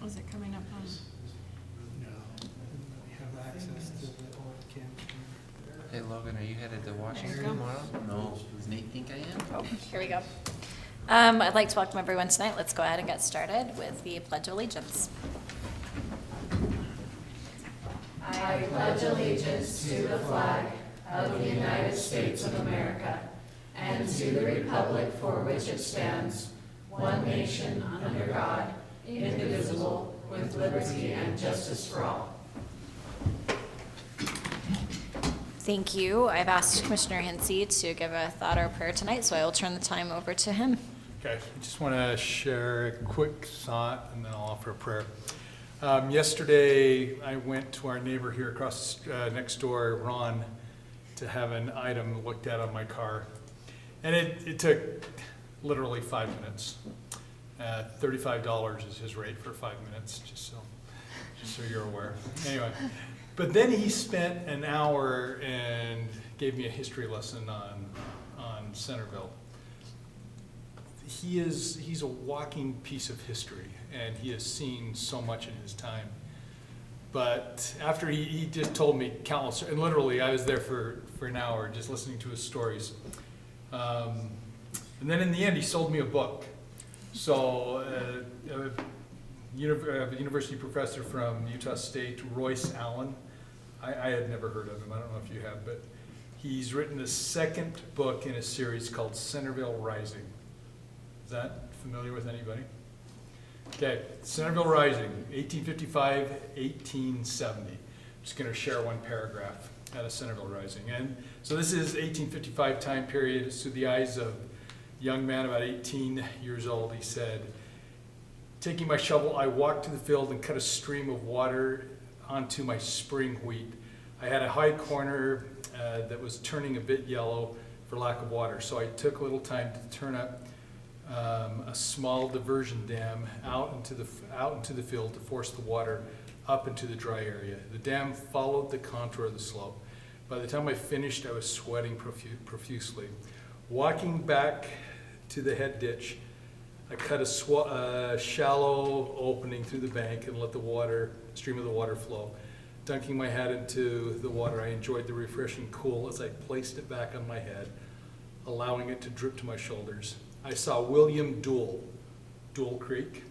Was it coming up on? No, we have access to the old campus. Hey Logan, are you headed to Washington tomorrow? No. Does Nate think I am? Oh, here we go. I'd like to welcome everyone tonight. Let's go ahead and get started with the Pledge of Allegiance. I pledge allegiance to the flag of the United States of America and to the republic for which it stands, one nation under God, indivisible, with liberty and justice for all. Thank you. I've asked Commissioner Hinsey to give a thought or prayer tonight, so I will turn the time over to him. Okay, I just want to share a quick thought and then I'll offer a prayer. Yesterday, I went to our neighbor here across next door, Ron, to have an item looked at on my car. And it took literally 5 minutes. $35 is his rate for 5 minutes, just so you're aware. Anyway, but then he spent an hour and gave me a history lesson on Centerville. He's a walking piece of history, and he has seen so much in his time. But after he just told me countless, and literally I was there for an hour just listening to his stories. And then in the end, he sold me a book. So a university professor from Utah State, Royce Allen, I had never heard of him, I don't know if you have, but he's written the second book in a series called Centerville Rising. Is that familiar with anybody? Okay, Centerville Rising, 1855, 1870. I'm just going to share one paragraph out of Centerville Rising. And so this is 1855 time period. It's through the eyes of a young man about 18 years old. He said, "Taking my shovel, I walked to the field and cut a stream of water onto my spring wheat. I had a high corner that was turning a bit yellow for lack of water, so I took a little time to turn up a small diversion dam out into the field to force the water up into the dry area. The dam followed the contour of the slope. By the time I finished, I was sweating profusely. Walking back to the head ditch, I cut a shallow opening through the bank and let the stream of the water flow. Dunking my hat into the water, I enjoyed the refreshing cool as I placed it back on my head, allowing it to drip to my shoulders. I saw William Duell Creek,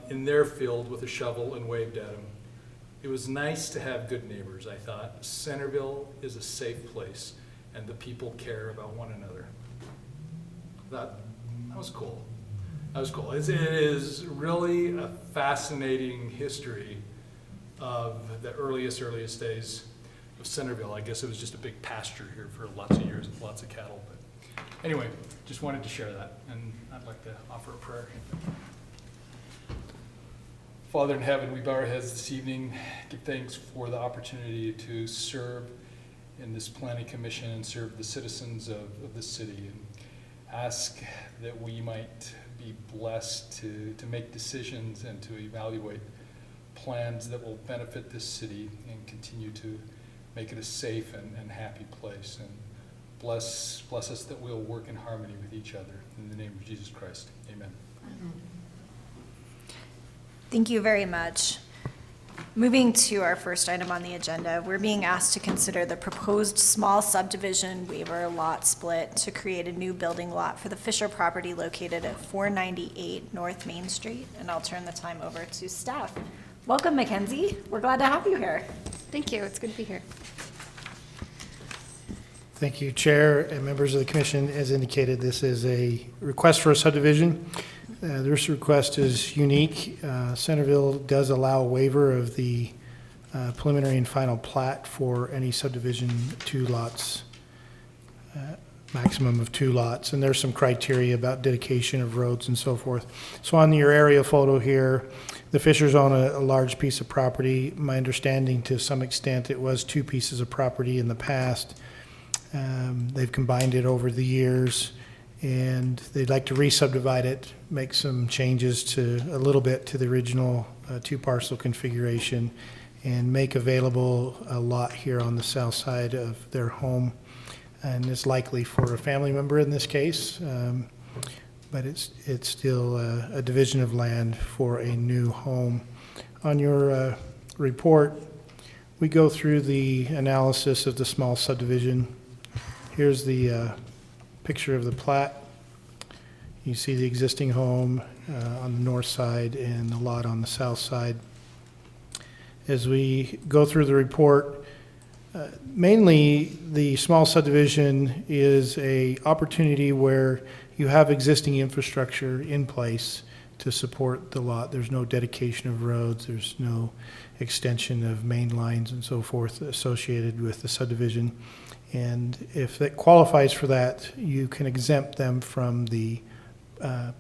in their field with a shovel and waved at him. It was nice to have good neighbors, I thought. Centerville is a safe place and the people care about one another." That was cool. That was cool. It is really a fascinating history of the earliest days of Centerville. I guess it was just a big pasture here for lots of years with lots of cattle. But anyway, just wanted to share that, and I'd like to offer a prayer. Father in heaven, we bow our heads this evening, give thanks for the opportunity to serve in this planning commission and serve the citizens of the city, and ask that we might be blessed to make decisions and to evaluate plans that will benefit this city and continue to make it a safe and happy place. And bless us that we'll work in harmony with each other. In the name of Jesus Christ, amen. Thank you very much. Moving to our first item on the agenda, we're being asked to consider the proposed small subdivision waiver lot split to create a new building lot for the Fisher property located at 498 North Main Street. And I'll turn the time over to staff. Welcome, Mackenzie. We're glad to have you here. Thank you. It's good to be here. Thank you, Chair and members of the commission. As indicated, this is a request for a subdivision. This request is unique. Centerville does allow a waiver of the preliminary and final plat for any subdivision, 2 lots, maximum of 2 lots. And there's some criteria about dedication of roads and so forth. So on your area photo here, the Fishers own a large piece of property. My understanding, to some extent, it was 2 pieces of property in the past. They've combined it over the years, and they'd like to re-subdivide it, make some changes a little bit to the original 2-parcel configuration, and make available a lot here on the south side of their home. And it's likely for a family member in this case, but it's still a division of land for a new home. On your report, we go through the analysis of the small subdivision. Here's the picture of the plat. You see the existing home on the north side and the lot on the south side. As we go through the report, mainly the small subdivision is an opportunity where you have existing infrastructure in place to support the lot. There's no dedication of roads, there's no extension of main lines and so forth associated with the subdivision. And if it qualifies for that, you can exempt them from the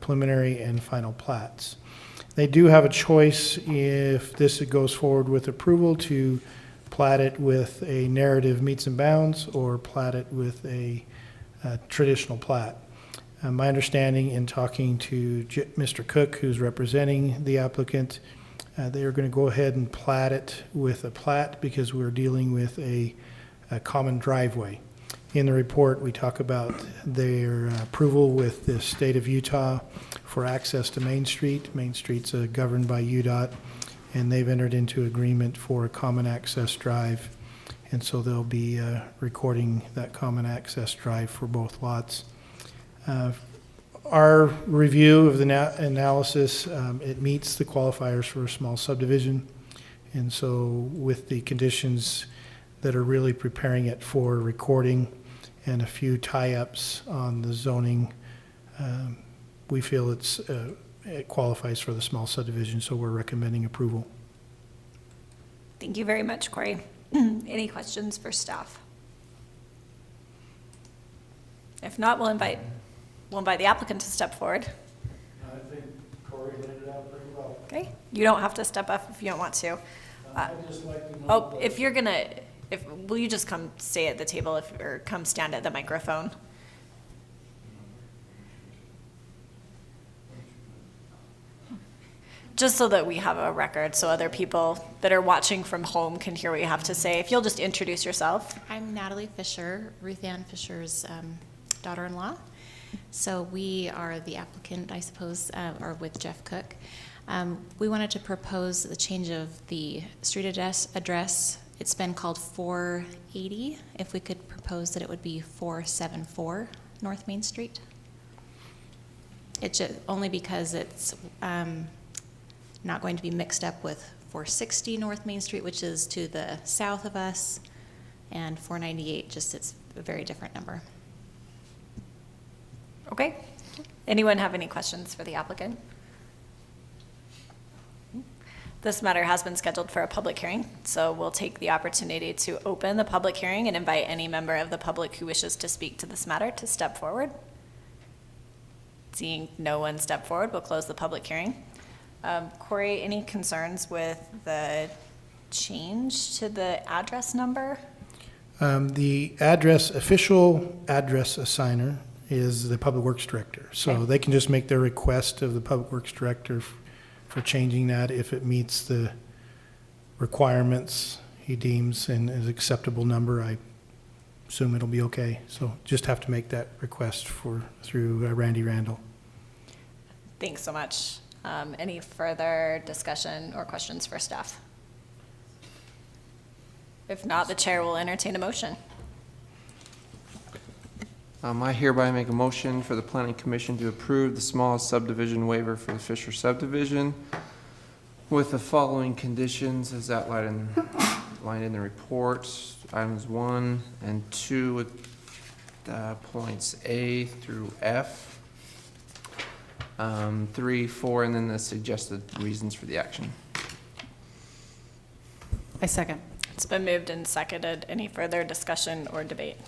preliminary and final plats. They do have a choice, if this goes forward with approval, to plat it with a narrative meets and bounds or plat it with a traditional plat. My understanding in talking to Mr. Cook, who's representing the applicant, they are going to go ahead and plat it with a plat because we're dealing with a common driveway. In the report, we talk about their approval with the state of Utah for access to Main Street. Main Street's governed by UDOT, and they've entered into agreement for a common access drive. And so they'll be recording that common access drive for both lots. Our review of the analysis, it meets the qualifiers for a small subdivision. And so with the conditions that are really preparing it for recording and a few tie-ups on the zoning, we feel it qualifies for the small subdivision, so we're recommending approval. Thank you very much, Corey. Any questions for staff? If not, we'll invite the applicant to step forward. I think Corey laid it out pretty well. Okay, you don't have to step up if you don't want to. I'd just like to know. Oh, if you're gonna, will you just come stay at the table or come stand at the microphone? Just so that we have a record, so other people that are watching from home can hear what you have to say. If you'll just introduce yourself. I'm Natalie Fisher, Ruth Ann Fisher's daughter-in-law. So we are the applicant, I suppose, or with Jeff Cook. We wanted to propose the change of the street address. It's been called 480. If we could propose that it would be 474 North Main Street. It's only because it's not going to be mixed up with 460 North Main Street, which is to the south of us, and 498, just it's a very different number. Okay. Anyone have any questions for the applicant? This matter has been scheduled for a public hearing, so we'll take the opportunity to open the public hearing and invite any member of the public who wishes to speak to this matter to step forward. Seeing no one step forward, we'll close the public hearing. Corey, any concerns with the change to the address number? The official address assigner is the Public Works Director. So Okay. they can just make their request of the Public Works Director for changing that if it meets the requirements he deems and is acceptable number. I assume it'll be okay. So just have to make that request through Randy Randall. Thanks so much. Any further discussion or questions for staff? If not, the chair will entertain a motion. I hereby make a motion for the Planning Commission to approve the small subdivision waiver for the Fisher subdivision with the following conditions as outlined in the report. Items 1 and 2 with points A through F. 3, 4, and then the suggested reasons for the action. I second. It's been moved and seconded. Any further discussion or debate?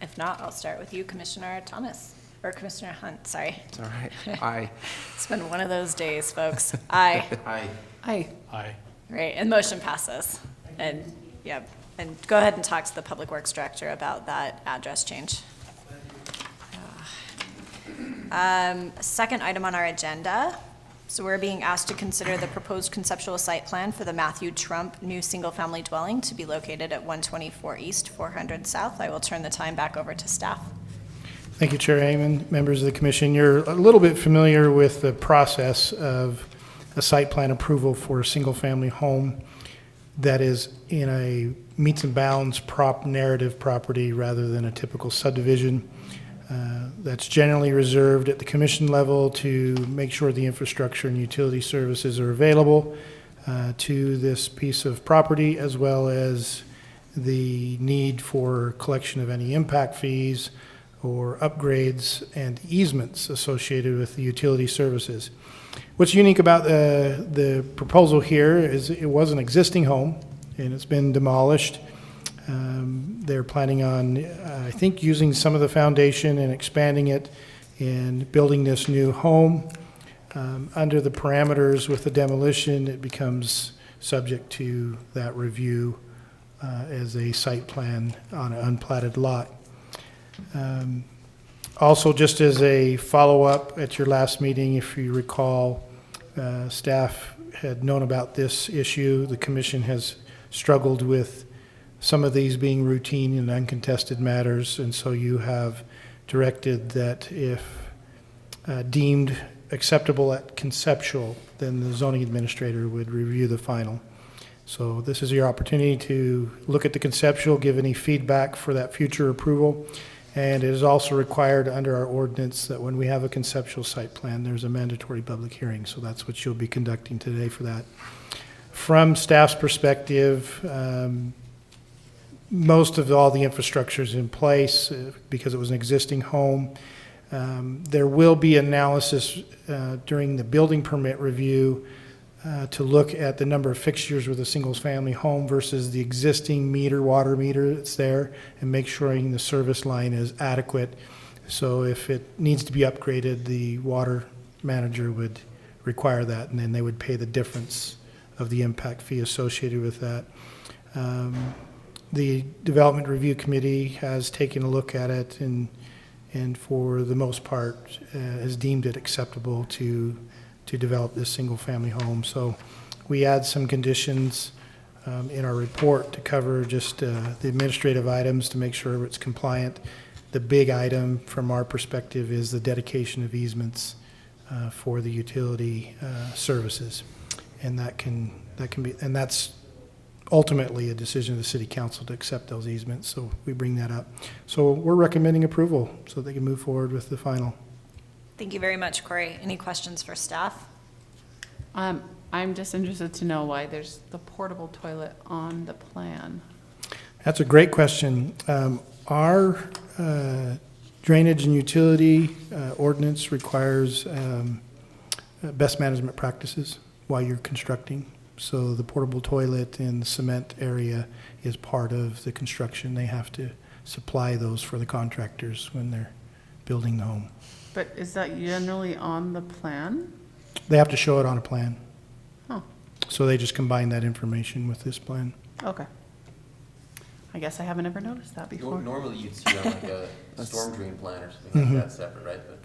If not, I'll start with you, Commissioner Thomas, or Commissioner Hunt, sorry. It's all right. Aye. It's been one of those days, folks. Aye. Aye. Aye. Aye. Right, and motion passes. And, yep, and go ahead and talk to the Public Works Director about that address change. Second item on our agenda. So we're being asked to consider the proposed conceptual site plan for the Matthew Trump new single-family dwelling to be located at 124 East, 400 South. I will turn the time back over to staff. Thank you, Chair Heyman, members of the commission. You're a little bit familiar with the process of a site plan approval for a single-family home that is in a meets and bounds narrative property rather than a typical subdivision. That's generally reserved at the commission level to make sure the infrastructure and utility services are available to this piece of property, as well as the need for collection of any impact fees or upgrades and easements associated with the utility services. What's unique about the proposal here is it was an existing home and it's been demolished. They're planning on, I think, using some of the foundation and expanding it and building this new home. Under the parameters with the demolition, it becomes subject to that review as a site plan on an unplatted lot. Also, just as a follow-up at your last meeting, if you recall, staff had known about this issue. The commission has struggled with some of these being routine and uncontested matters, and so you have directed that if deemed acceptable at conceptual, then the zoning administrator would review the final. So this is your opportunity to look at the conceptual, give any feedback for that future approval. And it is also required under our ordinance that when we have a conceptual site plan, there's a mandatory public hearing. So that's what you'll be conducting today for that. From staff's perspective, most of all the infrastructure is in place because it was an existing home. There will be analysis during the building permit review to look at the number of fixtures with a single-family home versus the existing water meter that's there, and make sure the service line is adequate. So if it needs to be upgraded, the water manager would require that, and then they would pay the difference of the impact fee associated with that. The Development Review Committee has taken a look at it and for the most part has deemed it acceptable to develop this single-family home. So we add some conditions in our report to cover just the administrative items to make sure it's compliant. The big item from our perspective is the dedication of easements for the utility services, and that can be, and that's ultimately a decision of the city council to accept those easements. So we bring that up. So we're recommending approval so they can move forward with the final. Thank you very much, Corey. Any questions for staff? I'm just interested to know why there's the portable toilet on the plan. That's a great question. Our drainage and utility ordinance requires best management practices while you're constructing. So the portable toilet in the cement area is part of the construction. They have to supply those for the contractors when they're building the home. But is that generally on the plan? They have to show it on a plan. Oh, So they just combine that information with this plan. okay. I guess I haven't ever noticed that before. Normally you'd see on like a storm drain plan or something like that separate, right? But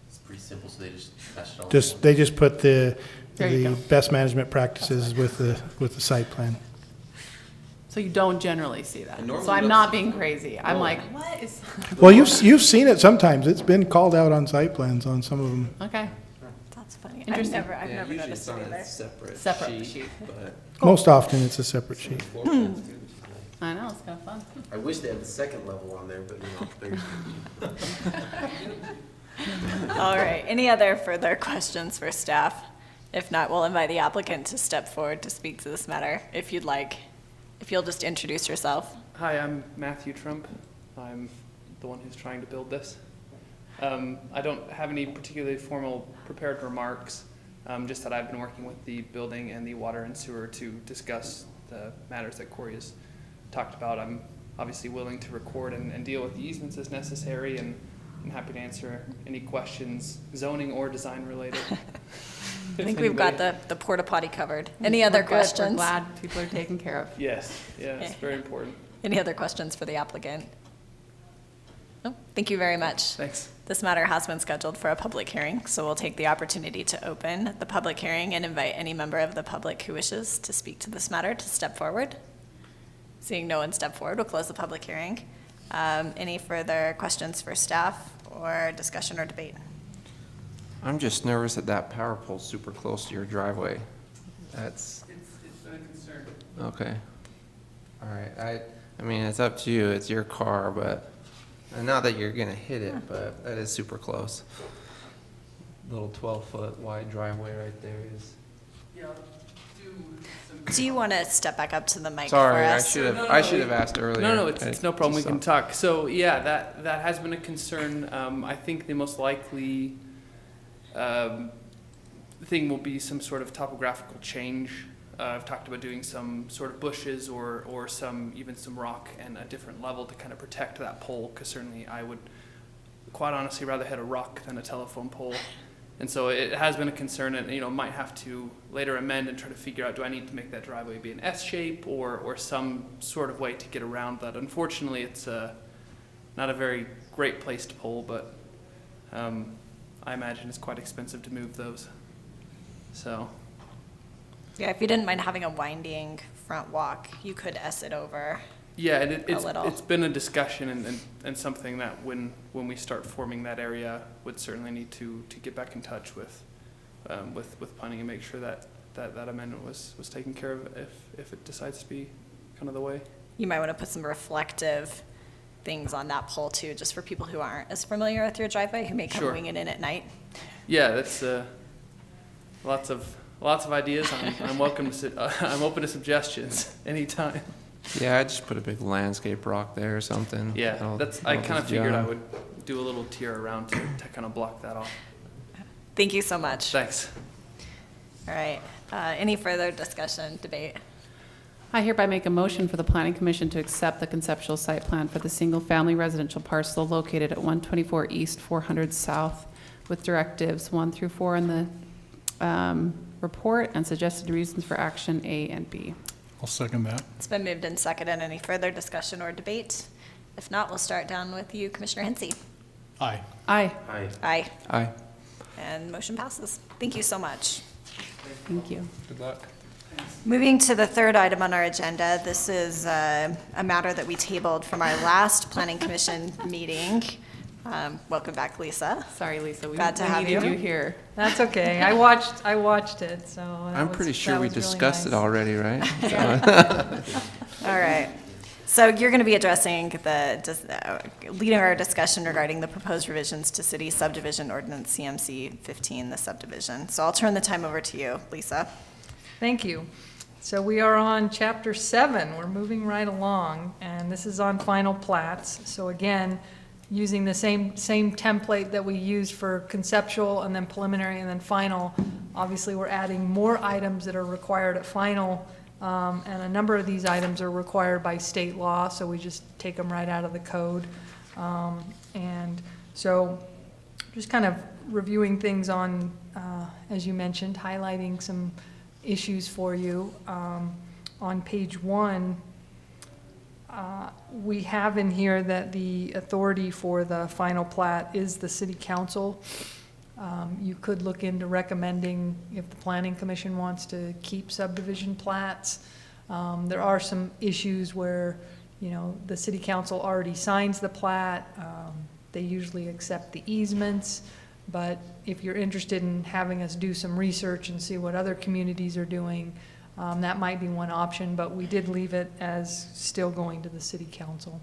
it's pretty simple, so they just mesh it all. They just put the There you go. best management practices with the site plan. So you don't generally see that. And normally So I'm you not don't- being crazy. I'm like, what is, Well, you've seen it sometimes. It's been called out on site plans on some of them. okay. That's funny. I've Interesting. never Usually noticed it's it on a either. Separate sheet. But Most often, it's a separate sheet. floor plans too, which is nice. I know, it's kind of fun. I wish they had the second level on there, but All right. Any other further questions for staff? If not, we'll invite the applicant to step forward to speak to this matter, if you'd like. If you'll just introduce yourself. Hi, I'm Matthew Trump. I'm the one who's trying to build this. I don't have any particularly formal prepared remarks, just that I've been working with the building and the water and sewer to discuss the matters that Corey has talked about. I'm obviously willing to record and deal with the easements as necessary, and I'm happy to answer any questions, zoning or design related. I think we've got the porta potty covered. Any other We're good. questions? We're glad people are taken care of. Yes, yeah, it's very important. Any other questions for the applicant? No? Thank you very much. Thanks. This matter has been scheduled for a public hearing, so we'll take the opportunity to open the public hearing and invite any member of the public who wishes to speak to this matter to step forward. Seeing no one step forward, we'll close the public hearing. Any further questions for staff or discussion or debate? I'm just nervous that that power pole's super close to your driveway. That's, It's been a concern. okay. All right, I mean, it's up to you, it's your car, but, and not that you're gonna hit it, but that is super close. Little 12-foot wide driveway right there is. Yeah, do some. Do you want to step back up to the mic for Sorry, I us? should have asked earlier. No, it's no problem. We Just can talk. So yeah, that has been a concern. I think the most likely thing will be some sort of topographical change. I've talked about doing some sort of bushes or even some rock and a different level to kind of protect that pole. Because certainly I would quite honestly rather hit a rock than a telephone pole. And so it has been a concern, and might have to later amend and try to figure out, do I need to make that driveway be an S shape or some sort of way to get around that? Unfortunately, it's not a very great place to pull, but I imagine it's quite expensive to move those. So Yeah, if you didn't mind having a winding front walk, you could S it over. yeah, and little. it's been a discussion and something that when we start forming that area, would certainly need to get back in touch with planning and make sure that amendment was taken care of if it decides to be kind of the way. You might want to put some reflective things on that pole too, just for people who aren't as familiar with your driveway, who may come Sure. winging in at night. Yeah, that's lots of ideas. I'm welcome to I'm open to suggestions anytime. Yeah, I just put a big landscape rock there or something. Yeah, That'll- I that'll kind of just figured I jump. would do a little tier around to kind of block that off. Thank you so much. Thanks. All right. Any further discussion, debate? I hereby make a motion for the Planning Commission to accept the conceptual site plan for the single-family residential parcel located at 124 East, 400 South, with directives 1 through 4 in the report and suggested reasons for action A and B. I'll second that. It's been moved and seconded. Any further discussion or debate? If not, we'll start down with you, Commissioner Hensy. Aye. Aye. Aye. Aye. Aye. And motion passes. Thank you so much. Thank you. Good luck. Moving to the third item on our agenda, this is a matter that we tabled from our last Planning Commission meeting. Welcome back, Lisa. Sorry, Lisa. We Glad to have needed you. you here. That's okay. I watched it, so. I'm pretty sure we discussed it already, right? All right. So you're going to be addressing leading our discussion regarding the proposed revisions to City Subdivision Ordinance CMC 15, the subdivision. So I'll turn the time over to you, Lisa. Thank you. So we are on Chapter 7. We're moving right along, and this is on final plats. So again, using the same template that we used for conceptual and then preliminary and then final. Obviously, we're adding more items that are required at final, and a number of these items are required by state law, so we just take them right out of the code. And so just kind of reviewing things on, as you mentioned, highlighting some issues for you. On page 1, we have in here that the authority for the final plat is the city council. You could look into recommending if the planning commission wants to keep subdivision plats. There are some issues where, the city council already signs the plat. They usually accept the easements. But if you're interested in having us do some research and see what other communities are doing, that might be one option, but we did leave it as still going to the city council.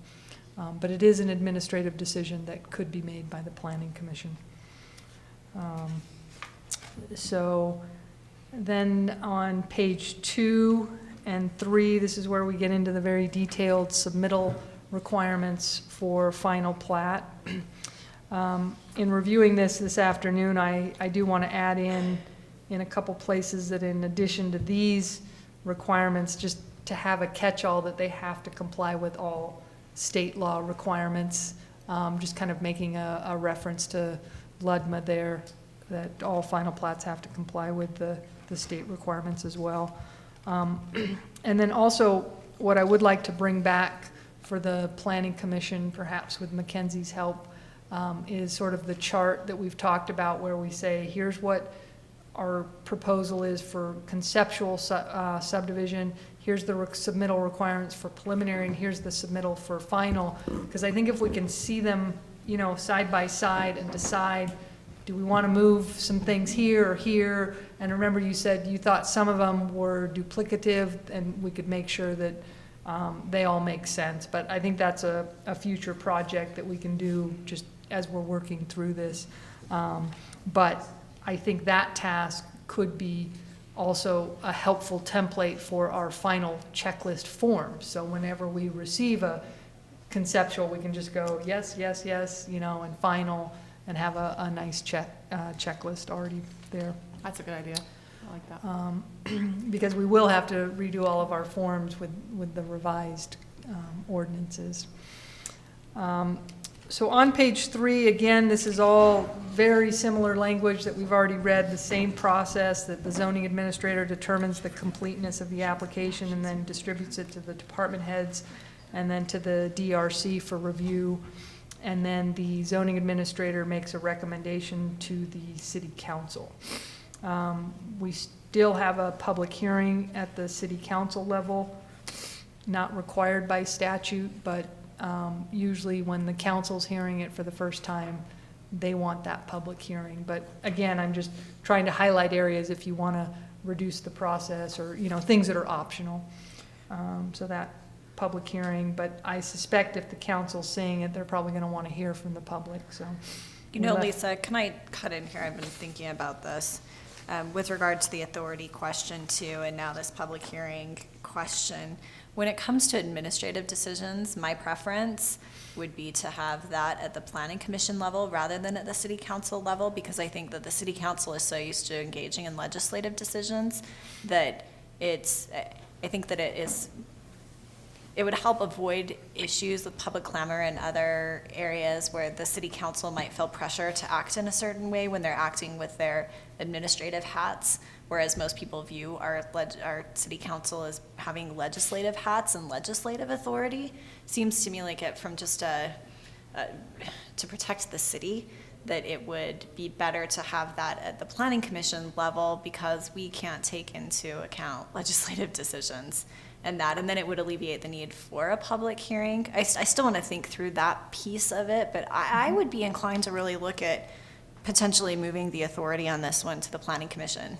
But it is an administrative decision that could be made by the planning commission. So then on page 2 and 3, this is where we get into the very detailed submittal requirements for final plat. In reviewing this afternoon, I do want to add in a couple places that in addition to these requirements, just to have a catch-all that they have to comply with all state law requirements, just kind of making a reference to LUDMA there, that all final plats have to comply with the state requirements as well. And then also, what I would like to bring back for the Planning Commission, perhaps with Mackenzie's help, is sort of the chart that we've talked about where we say, here's what our proposal is for conceptual subdivision, here's the submittal requirements for preliminary, and here's the submittal for final. Because I think if we can see them, you know, side by side and decide, do we want to move some things here or here? And remember, you said you thought some of them were duplicative, and we could make sure that they all make sense. But I think that's a future project that we can do just as we're working through this. But I think that task could be also a helpful template for our final checklist form. So whenever we receive a conceptual, we can just go, yes, yes, yes, you know, and final, and have a nice checklist already there. That's a good idea. I like that. Because we will have to redo all of our forms with the revised ordinances. So on page 3, again, this is all very similar language that we've already read, the same process that the zoning administrator determines the completeness of the application and then distributes it to the department heads and then to the DRC for review. And then the zoning administrator makes a recommendation to the city council. We still have a public hearing at the city council level, not required by statute, but usually when the council's hearing it for the first time, they want that public hearing. But again, I'm just trying to highlight areas if you want to reduce the process or, you know, things that are optional. So that public hearing, but I suspect if the council's saying it, they're probably going to want to hear from the public, so. You know, Lisa, can I cut in here? I've been thinking about this with regard to the authority question too, and now this public hearing question. When it comes to administrative decisions, my preference would be to have that at the planning commission level rather than at the city council level, because I think that the city council is so used to engaging in legislative decisions that I think that it would help avoid issues with public clamor in other areas where the city council might feel pressure to act in a certain way when they're acting with their administrative hats, whereas most people view our city council as having legislative hats and legislative authority. Seems to me like it from just to protect the city, that it would be better to have that at the planning commission level because we can't take into account legislative decisions. And then it would alleviate the need for a public hearing. I still want to think through that piece of it, but I would be inclined to really look at potentially moving the authority on this one to the planning commission.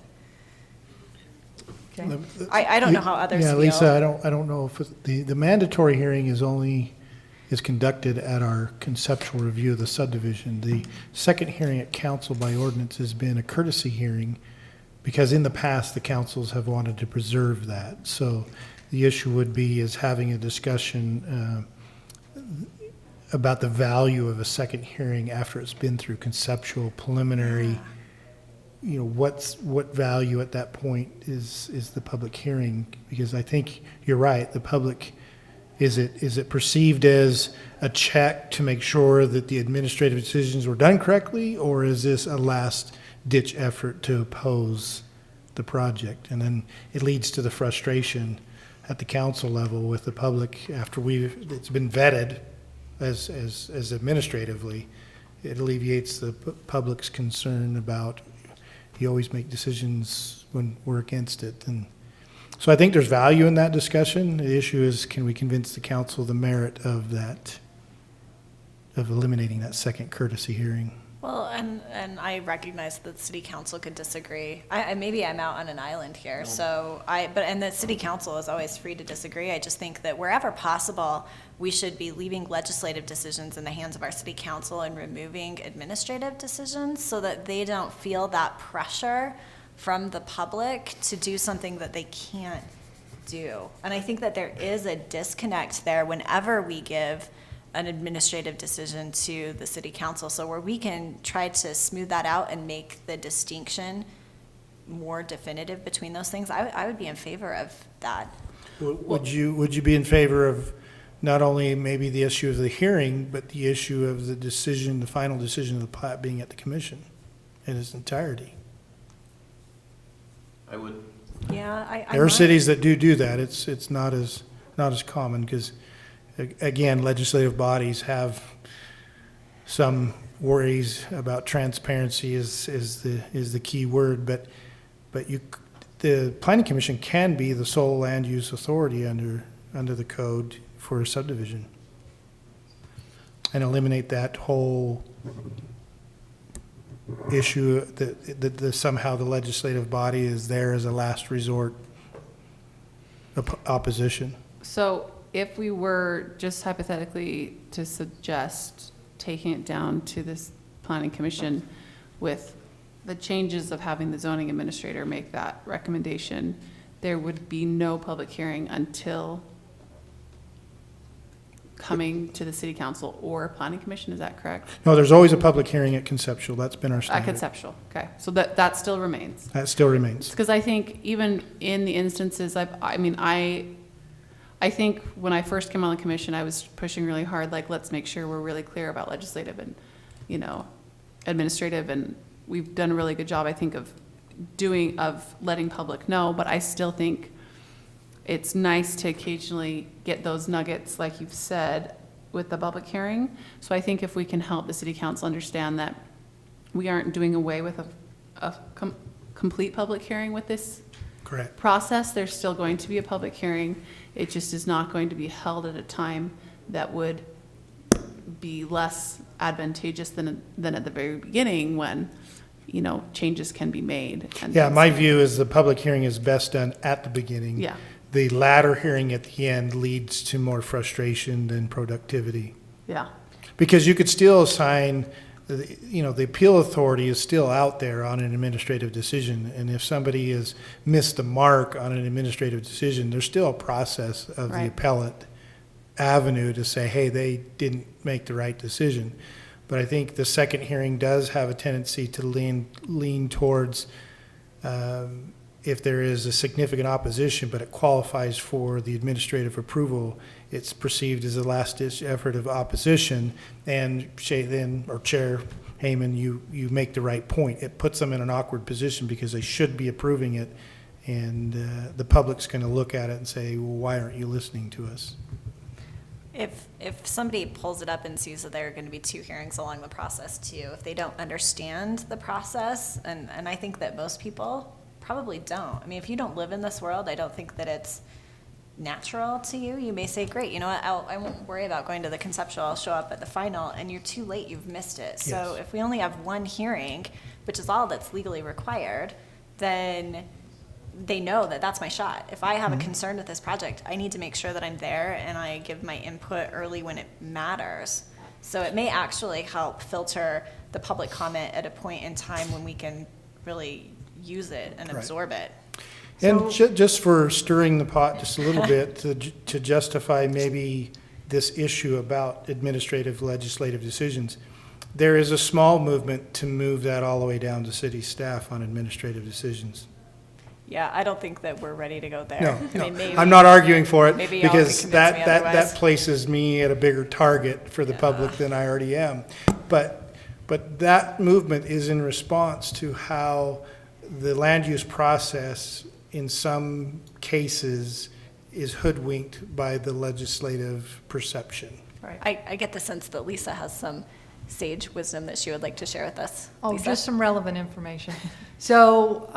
Okay. I don't know how others feel. Yeah, Lisa, I don't know if the mandatory hearing is conducted at our conceptual review of the subdivision. The second hearing at council by ordinance has been a courtesy hearing because in the past the councils have wanted to preserve that. So the issue would be is having a discussion about the value of a second hearing after it's been through conceptual, preliminary, you know, what value at that point is the public hearing? Because I think you're right, the public, is it perceived as a check to make sure that the administrative decisions were done correctly, or is this a last ditch effort to oppose the project? And then it leads to the frustration at the council level with the public after it's been vetted as administratively. It alleviates the public's concern about you always make decisions when we're against it. And so I think there's value in that discussion. The issue is, can we convince the council the merit of that, of eliminating that second courtesy hearing? Well, and I recognize that the city council could disagree. Maybe I'm out on an island here, and the city council is always free to disagree. I just think that wherever possible, we should be leaving legislative decisions in the hands of our city council and removing administrative decisions so that they don't feel that pressure from the public to do something that they can't do. And I think that there is a disconnect there whenever we give an administrative decision to the city council. So where we can try to smooth that out and make the distinction more definitive between those things, I would be in favor of that. Would you be in favor of not only maybe the issue of the hearing, but the issue of the decision, the final decision of the plat being at the commission in its entirety? I would. Yeah, There are cities that do that. It's not as common because, again, legislative bodies have some worries about transparency is the key word, but the planning commission can be the sole land use authority under the code for a subdivision. And eliminate that whole issue that somehow the legislative body is there as a last resort opposition. So if we were just hypothetically to suggest taking it down to this planning commission with the changes of having the zoning administrator make that recommendation, there would be no public hearing until coming to the city council or planning commission, is that correct? No, there's always a public hearing at conceptual. That's been our At standard. conceptual, okay. So that still remains. That still remains. Because I think even in the instances, I think when I first came on the commission, I was pushing really hard, like, let's make sure we're really clear about legislative and, administrative, and we've done a really good job, I think, of letting public know, but I still think it's nice to occasionally get those nuggets, like you've said, with the public hearing. So I think if we can help the city council understand that we aren't doing away with a complete public hearing with this Correct. process, there's still going to be a public hearing. It just is not going to be held at a time that would be less advantageous than at the very beginning when, changes can be made. And Yeah, my view is the public hearing is best done at the beginning. Yeah. The latter hearing at the end leads to more frustration than productivity. Yeah. Because you could still assign, the appeal authority is still out there on an administrative decision. And if somebody has missed the mark on an administrative decision, there's still a process of the Right. appellate avenue to say, hey, they didn't make the right decision. But I think the second hearing does have a tendency to lean towards, if there is a significant opposition, but it qualifies for the administrative approval, it's perceived as a last-ditch effort of opposition. And Chair Heyman, you make the right point. It puts them in an awkward position because they should be approving it, and the public's going to look at it and say, well, why aren't you listening to us? If somebody pulls it up and sees that there are going to be 2 hearings along the process too, if they don't understand the process, and I think that most people probably don't. I mean, if you don't live in this world, I don't think that it's natural to you. You may say, great, you know what, I won't worry about going to the conceptual, I'll show up at the final, and you're too late, you've missed it. So Yes. if we only have 1 hearing, which is all that's legally required, then they know that that's my shot. If I have a concern with this project, I need to make sure that I'm there and I give my input early when it matters. So it may actually help filter the public comment at a point in time when we can really use it and Right. absorb it. And just for stirring the pot just a little bit to justify maybe this issue about administrative legislative decisions, there is a small movement to move that all the way down to city staff on administrative decisions. Yeah, I don't think that we're ready to go there. No, I mean, maybe, I'm not arguing for it maybe y'all because can that, convince me that, otherwise. that places me at a bigger target for the public than I already am. But that movement is in response to how the land use process in some cases is hoodwinked by the legislative perception. I get the sense that Lisa has some sage wisdom that she would like to share with us. Oh, Lisa? just some relevant information. So,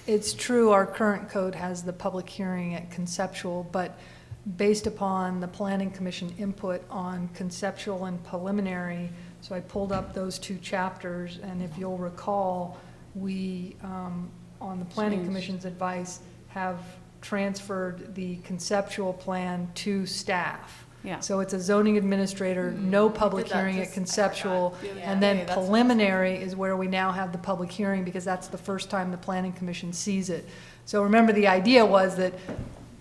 it's true, our current code has the public hearing at conceptual, but based upon the planning commission input on conceptual and preliminary, so I pulled up those 2 chapters, and if you'll recall, we, on the planning commission's advice, have transferred the conceptual plan to staff. Yeah. So it's a zoning administrator, no public hearing at conceptual, and then preliminary is where we now have the public hearing, because that's the first time the planning commission sees it. So remember, the idea was that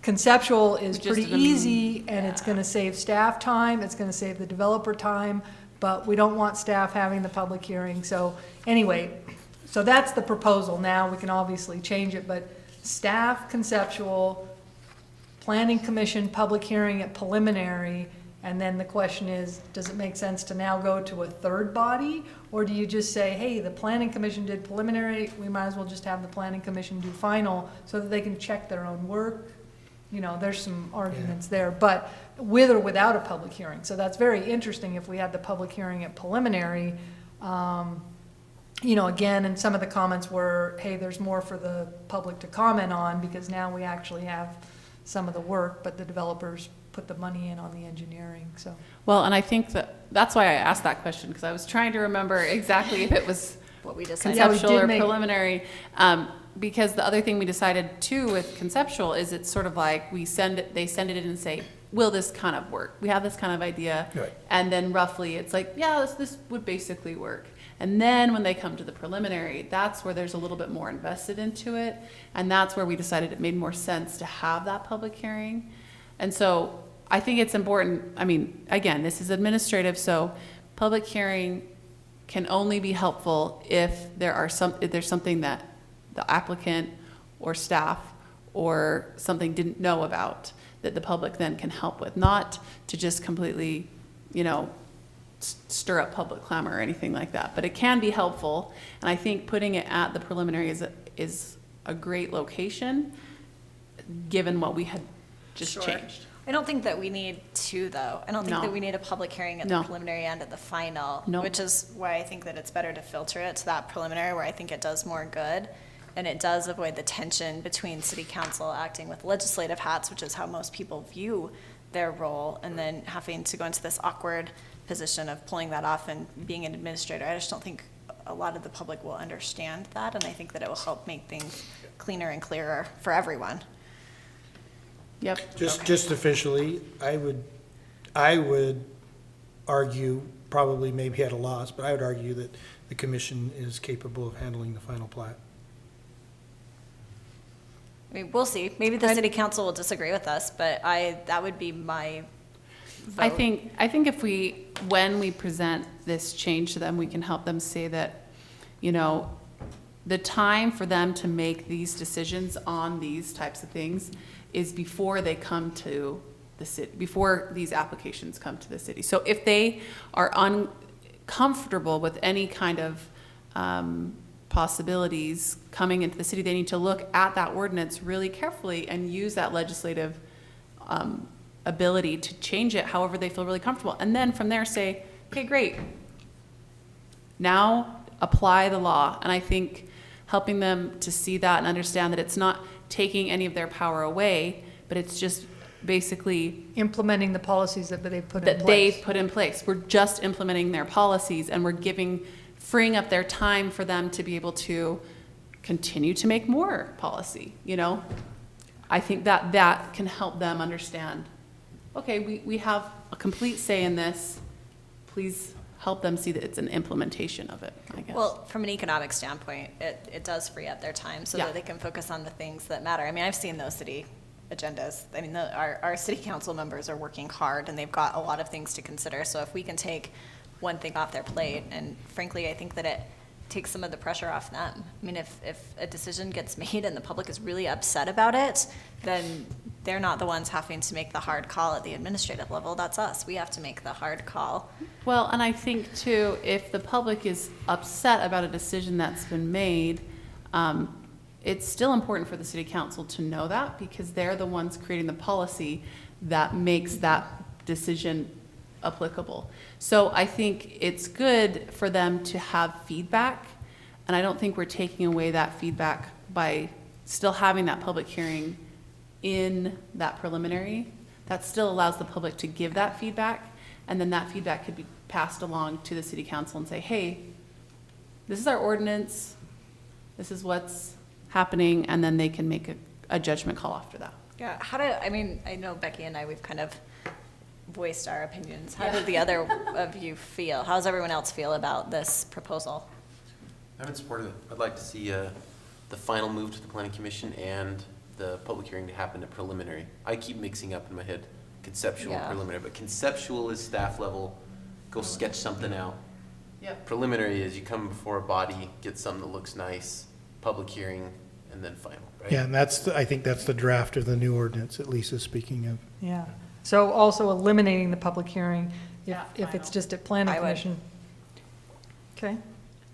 conceptual is We just pretty easy, and it's gonna save staff time, it's gonna save the developer time, but we don't want staff having the public hearing. So anyway, so that's the proposal. Now, we can obviously change it, but staff conceptual, planning commission public hearing at preliminary, and then the question is, does it make sense to now go to a third body? Or do you just say, hey, the planning commission did preliminary, we might as well just have the planning commission do final, so that they can check their own work? There's some arguments there, but with or without a public hearing. So that's very interesting if we had the public hearing at preliminary, you know, again, and some of the comments were, hey, there's more for the public to comment on, because now we actually have some of the work, but the developers put the money in on the engineering, so. Well, and I think that's why I asked that question, because I was trying to remember exactly if it was What we decided. conceptual or make- preliminary. Because the other thing we decided too with conceptual is it's sort of like they send it in and say, will this kind of work? We have this kind of idea. Right. And then roughly it's like, yeah, this would basically work. And then when they come to the preliminary, that's where there's a little bit more invested into it. And that's where we decided it made more sense to have that public hearing. And so I think it's important, I mean, again, this is administrative, so public hearing can only be helpful if there's something that the applicant or staff or something didn't know about that the public then can help with, not to just completely, you know, stir up public clamor or anything like that. But it can be helpful, and I think putting it at the preliminary is a great location, given what we had just Sure. changed. I don't think that we need two, though. I don't think No. that we need a public hearing at No. the preliminary and at the final, No. which is why I think that it's better to filter it to that preliminary, where I think it does more good. And it does avoid the tension between city council acting with legislative hats, which is how most people view their role, and then having to go into this awkward position of pulling that off and being an administrator. I just don't think a lot of the public will understand that, and I think that it will help make things cleaner and clearer for everyone. Yep. Just officially, I would argue, probably maybe at a loss, but I would argue that the commission is capable of handling the final plat. I mean, we'll see. Maybe the city council will disagree with us, but that would be my vote. I think when we present this change to them, we can help them say that, you know, the time for them to make these decisions on these types of things is before they come to the city, before these applications come to the city. So if they are uncomfortable with any kind of possibilities coming into the city, they need to look at that ordinance really carefully and use that legislative ability to change it however they feel really comfortable. And then from there say, okay, great. Now apply the law. And I think helping them to see that and understand that it's not taking any of their power away, but it's just basically Implementing the policies that they've put in place. that they've put in place. We're just implementing their policies, and we're freeing up their time for them to be able to continue to make more policy, you know? I think that can help them understand, okay, we have a complete say in this. Please help them see that it's an implementation of it, I guess. Well, from an economic standpoint, it does free up their time so Yeah. that they can focus on the things that matter. I mean, I've seen those city agendas. I mean, our city council members are working hard, and they've got a lot of things to consider. So if we can take one thing off their plate, and frankly, I think that it takes some of the pressure off them. I mean, if a decision gets made and the public is really upset about it, then they're not the ones having to make the hard call at the administrative level. That's us. We have to make the hard call. Well, and I think too, if the public is upset about a decision that's been made, it's still important for the city council to know that, because they're the ones creating the policy that makes that decision applicable. So I think it's good for them to have feedback, and I don't think we're taking away that feedback by still having that public hearing in that preliminary. That still allows the public to give that feedback, and then that feedback could be passed along to the city council and say, hey, this is our ordinance, this is what's happening, and then they can make a judgment call after that. Yeah, I mean, I know Becky and I, we've kind of voiced our opinions. How do the other of you feel? How does everyone else feel about this proposal? I'm in support of it. I'd like to see the final move to the planning commission and the public hearing to happen at preliminary. I keep mixing up in my head conceptual and Yeah. preliminary, but conceptual is staff level, go sketch something out. Yep. Preliminary is you come before a body, get something that looks nice, public hearing, and then final, right? Yeah, and I think that's the draft of the new ordinance that Lisa's speaking of. Yeah. So also eliminating the public hearing Yeah, if it's final. just at planning I would. commission. Okay.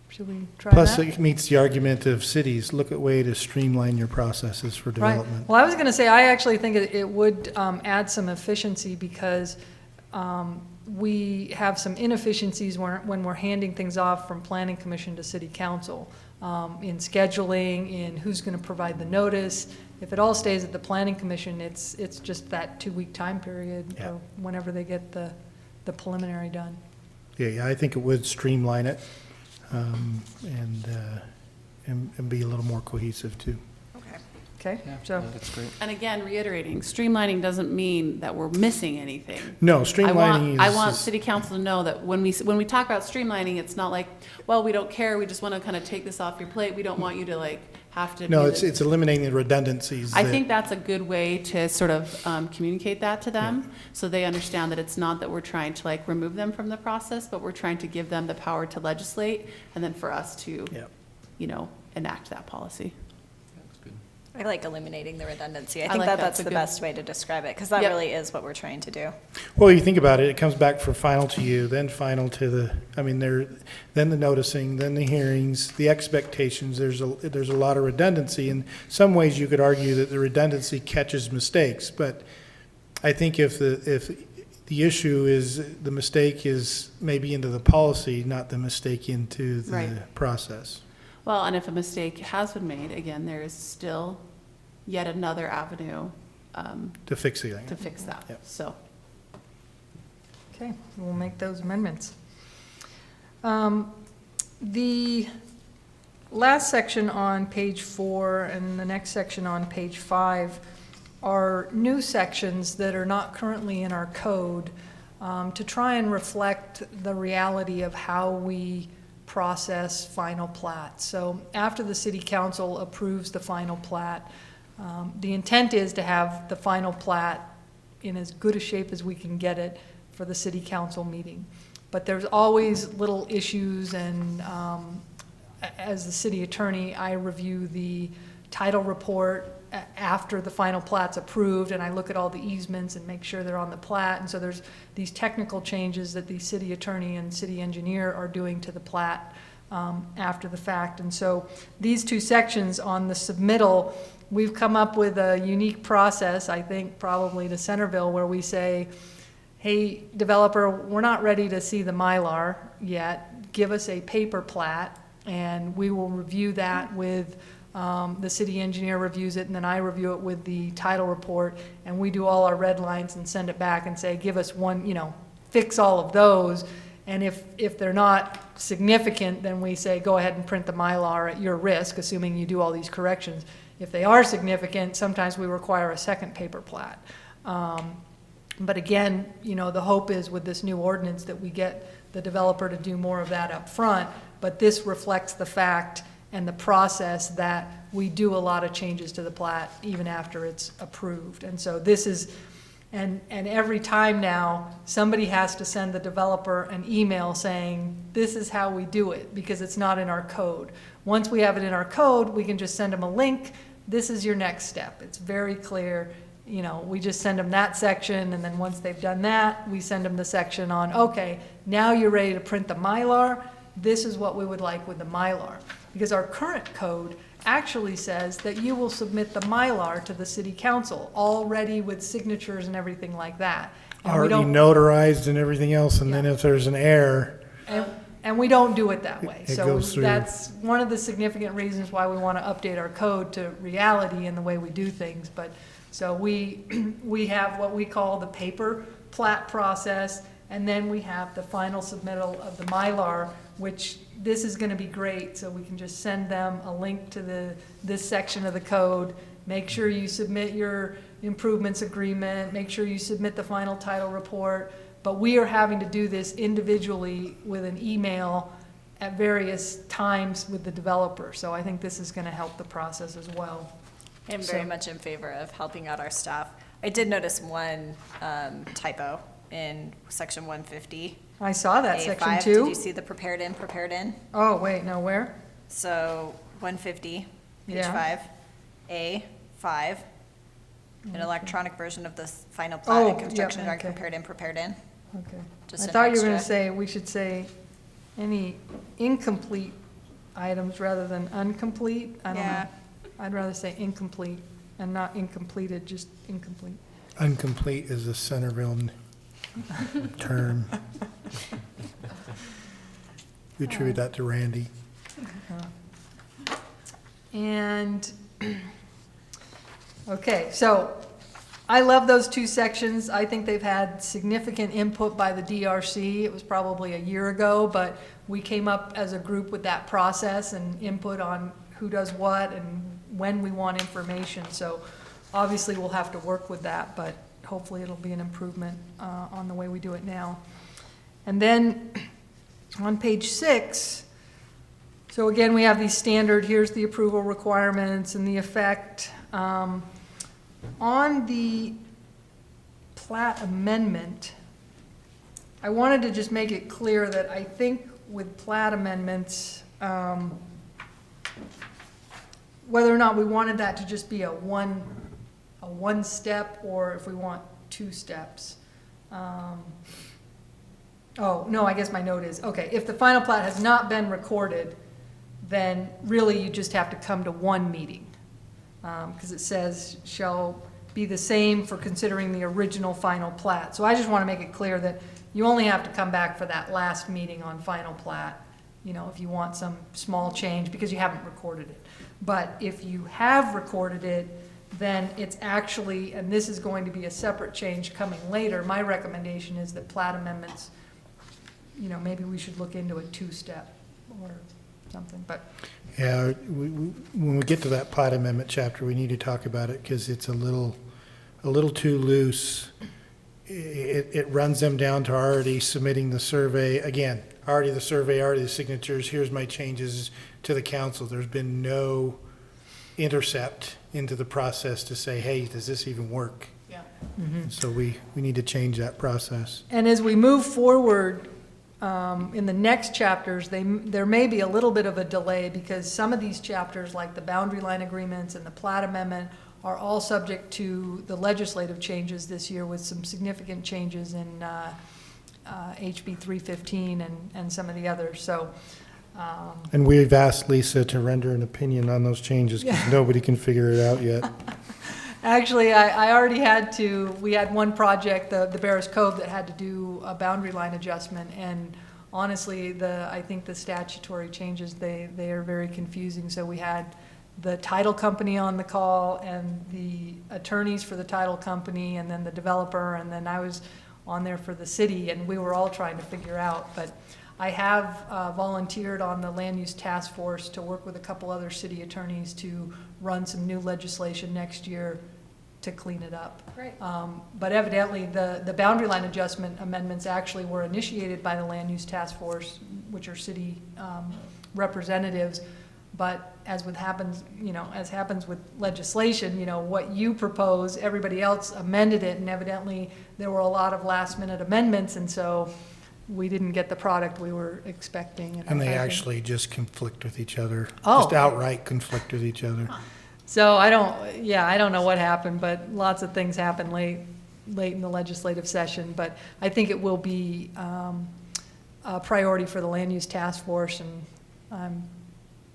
Should we try Plus, that? it meets the argument of cities, look at way to streamline your processes for Right. development. Well, I was going to say, I actually think it would add some efficiency, because we have some inefficiencies when we're handing things off from planning commission to city council, in scheduling, in who's going to provide the notice. If it all stays at the planning commission, it's just that 2-week time period, Yeah. or whenever they get the preliminary done. Yeah, I think it would streamline it, and be a little more cohesive too. Okay. Okay, Yeah, so, that's great. And again, reiterating, streamlining doesn't mean that we're missing anything. No, streamlining is. I want city council to know that when we talk about streamlining, it's not like, well, we don't care, we just want to kind of take this off your plate. We don't want you to like have to. No, do it's this. eliminating the redundancies. I that- think that's a good way to sort of communicate that to them, so they understand that it's not that we're trying to like remove them from the process, but we're trying to give them the power to legislate, and then for us to, Yeah. enact that policy. That's good. I like eliminating the redundancy. I I think like that that. that's It's a the good- best way to describe it, because that Yep. really is what we're trying to do. Well, you think about it, it comes back for final to you, then final to then the noticing, then the hearings, the expectations. There's a lot of redundancy. In some ways, you could argue that the redundancy catches mistakes, but I think if the issue is, the mistake is maybe into the policy, not the mistake into the Right. process. Well, and if a mistake has been made, again, there is still yet another avenue To fix the thing. to fix that. Yep. So, okay, we'll make those amendments. The last section on page 4 and the next section on page 5 are new sections that are not currently in our code, to try and reflect the reality of how we process final plat. So after the city council approves the final plat, the intent is to have the final plat in as good a shape as we can get it for the city council meeting. But there's always little issues, and as the city attorney, I review the title report after the final plat's approved, and I look at all the easements and make sure they're on the plat. And so there's these technical changes that the city attorney and city engineer are doing to the plat after the fact. And so these two sections on the submittal, we've come up with a unique process, I think probably to Centerville, where we say, hey, developer, we're not ready to see the Mylar yet. Give us a paper plat, and we will review that with the city engineer reviews it, and then I review it with the title report, and we do all our red lines and send it back and say, give us one, fix all of those. And if they're not significant, then we say, go ahead and print the Mylar at your risk, assuming you do all these corrections. If they are significant, sometimes we require a second paper plat. But again, the hope is with this new ordinance that we get the developer to do more of that up front, but this reflects the fact and the process that we do a lot of changes to the plat even after it's approved. And so this is, and every time now, somebody has to send the developer an email saying, this is how we do it, because it's not in our code. Once we have it in our code, we can just send them a link. This is your next step. It's very clear. We just send them that section, and then once they've done that, we send them the section on, okay, now you're ready to print the Mylar. This is what we would like with the Mylar. Because our current code actually says that you will submit the Mylar to the city council, already with signatures and everything like that. And we Already don't- notarized and everything else, and then Yeah. if there's an error, And we don't do it that way. It So goes through. that's one of the significant reasons why we want to update our code to reality in the way we do things. But, so we have what we call the paper plat process, and then we have the final submittal of the Mylar, which this is going to be great, so we can just send them a link to this section of the code. Make sure you submit your improvements agreement, make sure you submit the final title report. But we are having to do this individually with an email at various times with the developer. So I think this is going to help the process as well. I'm very So- much in favor of helping out our staff. I did notice one typo in section 150. I saw that section A5. Did you too. see the prepared in? Oh, wait, no, where? So 150, page Yeah. 5, A5, an electronic version of the final Oh, plat and yeah, construction yard okay. prepared in. Okay. Just I an thought you were going to extra. say, we should say any incomplete items rather than incomplete. I don't know. Yeah. I'd rather say incomplete and not incompleted, just incomplete. incomplete is a Centerville term. We attribute that to Randy. And, okay, so I love those two sections. I think they've had significant input by the DRC. It was probably a year ago, but we came up as a group with that process and input on who does what and when we want information. So obviously we'll have to work with that, but hopefully it'll be an improvement on the way we do it now. And then on page 6, so again, we have these standard, here's the approval requirements and the effect. On the plat amendment, I wanted to just make it clear that I think with plat amendments, whether or not we wanted that to just be a one step, or if we want 2 steps. Oh, no, I guess my note is, okay, if the final plat has not been recorded, then really you just have to come to 1 meeting. Because it says shall be the same for considering the original final plat. So I just want to make it clear that you only have to come back for that last meeting on final plat, you know, if you want some small change because you haven't recorded it. But if you have recorded it, then it's actually, and this is going to be a separate change coming later, my recommendation is that plat amendments, you know, maybe we should look into a 2-step or something, but. Yeah, when we get to that plat amendment chapter, we need to talk about it because it's a little too loose. It runs them down to already submitting the survey. Again, already the survey, already the signatures, here's my changes to the council. There's been no intercept into the process to say, hey, does this even work? Yeah. So we need to change that process. And as we move forward in the next chapters, there may be a little bit of a delay because some of these chapters, like the boundary line agreements and the plat amendment, are all subject to the legislative changes this year with some significant changes in HB 315 and some of the others. So. And we've asked Lisa to render an opinion on those changes because nobody can figure it out yet. Actually, I already had to, we had one project, the Barris Cove, that had to do a boundary line adjustment, and honestly, I think the statutory changes, they are very confusing, so we had the title company on the call, and the attorneys for the title company, and then the developer, and then I was on there for the city, and we were all trying to figure out, but I have volunteered on the land use task force to work with a couple other city attorneys to run some new legislation next year to clean it up. Great. But evidently, the boundary line adjustment amendments actually were initiated by the land use task force, which are city representatives. But as happens with legislation, what you propose, everybody else amended it, and evidently there were a lot of last minute amendments, and so we didn't get the product we were expecting. And they actually just conflict with each other. Oh. Just outright conflict with each other. So I don't know what happened, but lots of things happened late in the legislative session. But I think it will be a priority for the land use task force, and I'm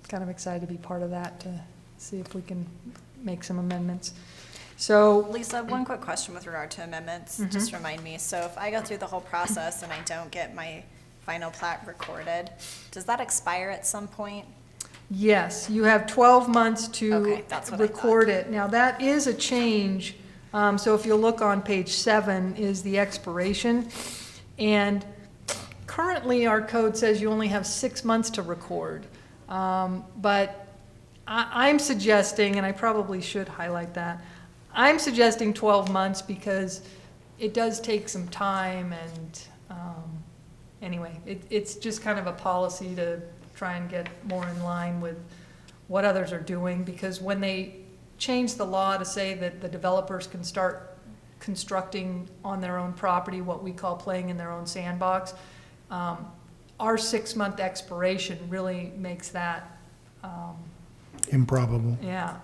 kind of excited to be part of that to see if we can make some amendments. So Lisa, one quick question with regard to amendments, just remind me. So if I go through the whole process and I don't get my final plat recorded, does that expire at some point? yes, you have 12 months to Okay, that's what I record it. Now, that is a change. So if you look on page 7 is the expiration. And currently, our code says you only have 6 months to record. But I'm suggesting, and I probably should highlight that, I'm suggesting 12 months because it does take some time, and anyway, it's just kind of a policy to try and get more in line with what others are doing, because when they changed the law to say that the developers can start constructing on their own property, what we call playing in their own sandbox, our 6-month expiration really makes that Improbable. yeah,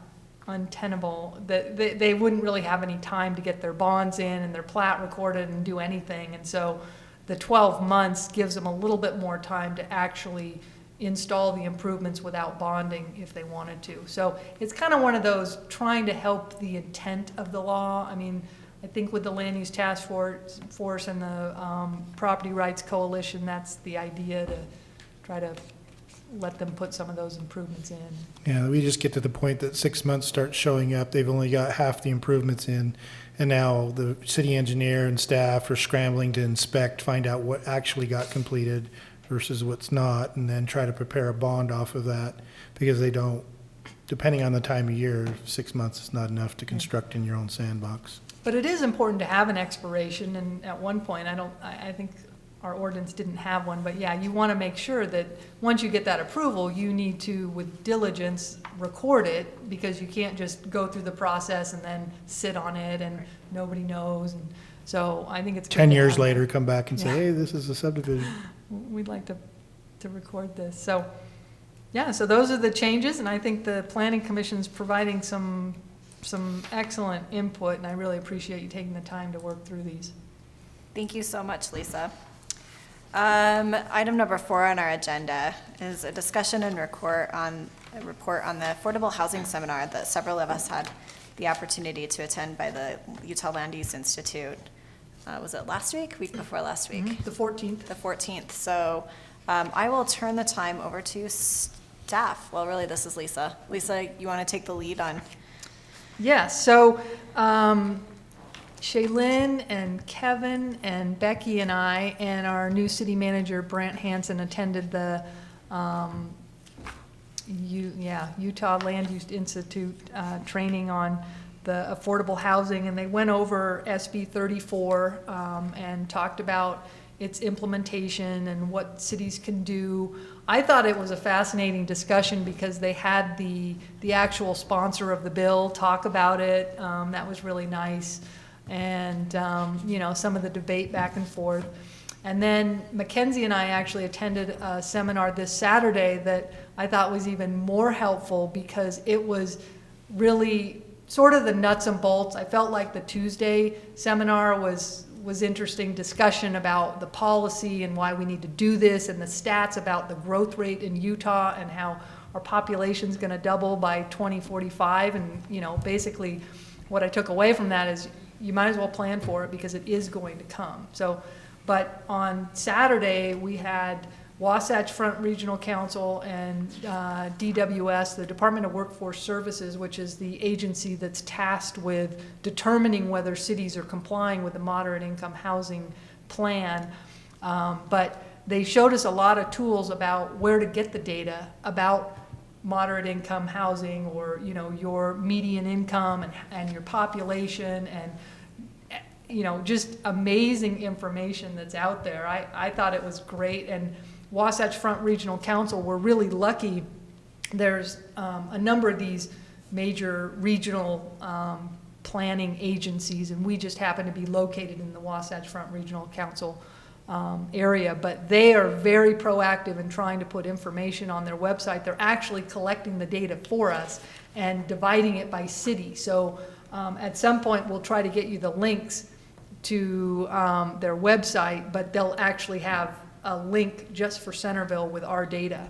untenable. That they wouldn't really have any time to get their bonds in and their plat recorded and do anything. And so the 12 months gives them a little bit more time to actually install the improvements without bonding if they wanted to. So it's kind of one of those trying to help the intent of the law. I mean, I think with the Land Use Task Force and the Property Rights Coalition, that's the idea, to try to let them put some of those improvements in. Yeah, we just get to the point that 6 months start showing up, they've only got half the improvements in, and now the city engineer and staff are scrambling to inspect, find out what actually got completed versus what's not, and then try to prepare a bond off of that, because they don't, depending on the time of year, 6 months is not enough to construct in your own sandbox. But it is important to have an expiration, and at one point, I think our ordinance didn't have one, but yeah, you want to make sure that once you get that approval, you need to, with diligence, record it, because you can't just go through the process and then sit on it and nobody knows. And so I think it's good 10 to years have- later, come back and say, Yeah. hey, this is a subdivision. We'd like to record this. So, yeah, so those are the changes, and I think the Planning Commission's providing some excellent input, and I really appreciate you taking the time to work through these. Thank you so much, Lisa. Item number 4 on our agenda is a discussion and report on the affordable housing seminar that several of us had the opportunity to attend by the Utah Land Use Institute. Was it last week? Week before last week? The 14th. The 14th. So I will turn the time over to staff. Well, really, this is Lisa. Lisa, you want to take the lead on? Yes, so Shaylin and Kevin and Becky and I and our new city manager, Brant Hansen, attended the Utah Land Use Institute training on the affordable housing, and they went over SB 34 and talked about its implementation and what cities can do. I thought it was a fascinating discussion because they had the actual sponsor of the bill talk about it. That was really nice. And, some of the debate back and forth. And then Mackenzie and I actually attended a seminar this Saturday that I thought was even more helpful because it was really sort of the nuts and bolts. I felt like the Tuesday seminar was interesting discussion about the policy and why we need to do this, and the stats about the growth rate in Utah and how our population's going to double by 2045. And, basically what I took away from that is you might as well plan for it because it is going to come. So, but on Saturday we had Wasatch Front Regional Council and DWS, the Department of Workforce Services, which is the agency that's tasked with determining whether cities are complying with the moderate income housing plan. But they showed us a lot of tools about where to get the data about moderate income housing, or your median income and your population, and just amazing information that's out there. I thought it was great. And Wasatch Front Regional Council, we're really lucky. There's a number of these major regional planning agencies, and we just happen to be located in the Wasatch Front Regional Council area, but they are very proactive in trying to put information on their website. They're actually collecting the data for us and dividing it by city. So at some point we'll try to get you the links to their website, but they'll actually have a link just for Centerville with our data.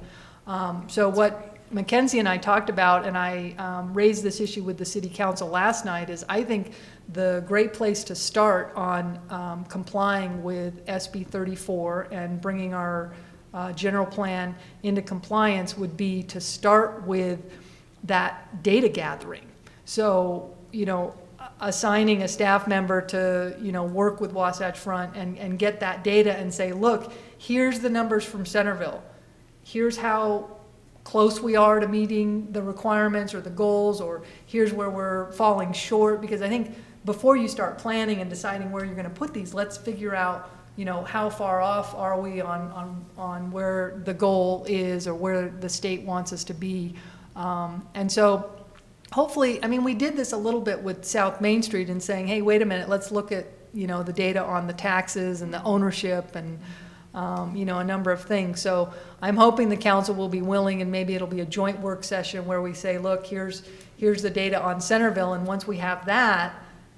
So what Mackenzie and I talked about, and I raised this issue with the city council last night, is I think the great place to start on complying with SB 34 and bringing our general plan into compliance would be to start with that data gathering. So, assigning a staff member to, work with Wasatch Front and get that data and say, look, here's the numbers from Centerville. Here's how close we are to meeting the requirements or the goals, or here's where we're falling short. Because I think before you start planning and deciding where you're going to put these, let's figure out, how far off are we on where the goal is or where the state wants us to be. And so hopefully, we did this a little bit with South Main Street and saying, hey, wait a minute, let's look at, the data on the taxes and the ownership and, a number of things. So I'm hoping the council will be willing, and maybe it'll be a joint work session where we say, look, here's the data on Centerville, and once we have that,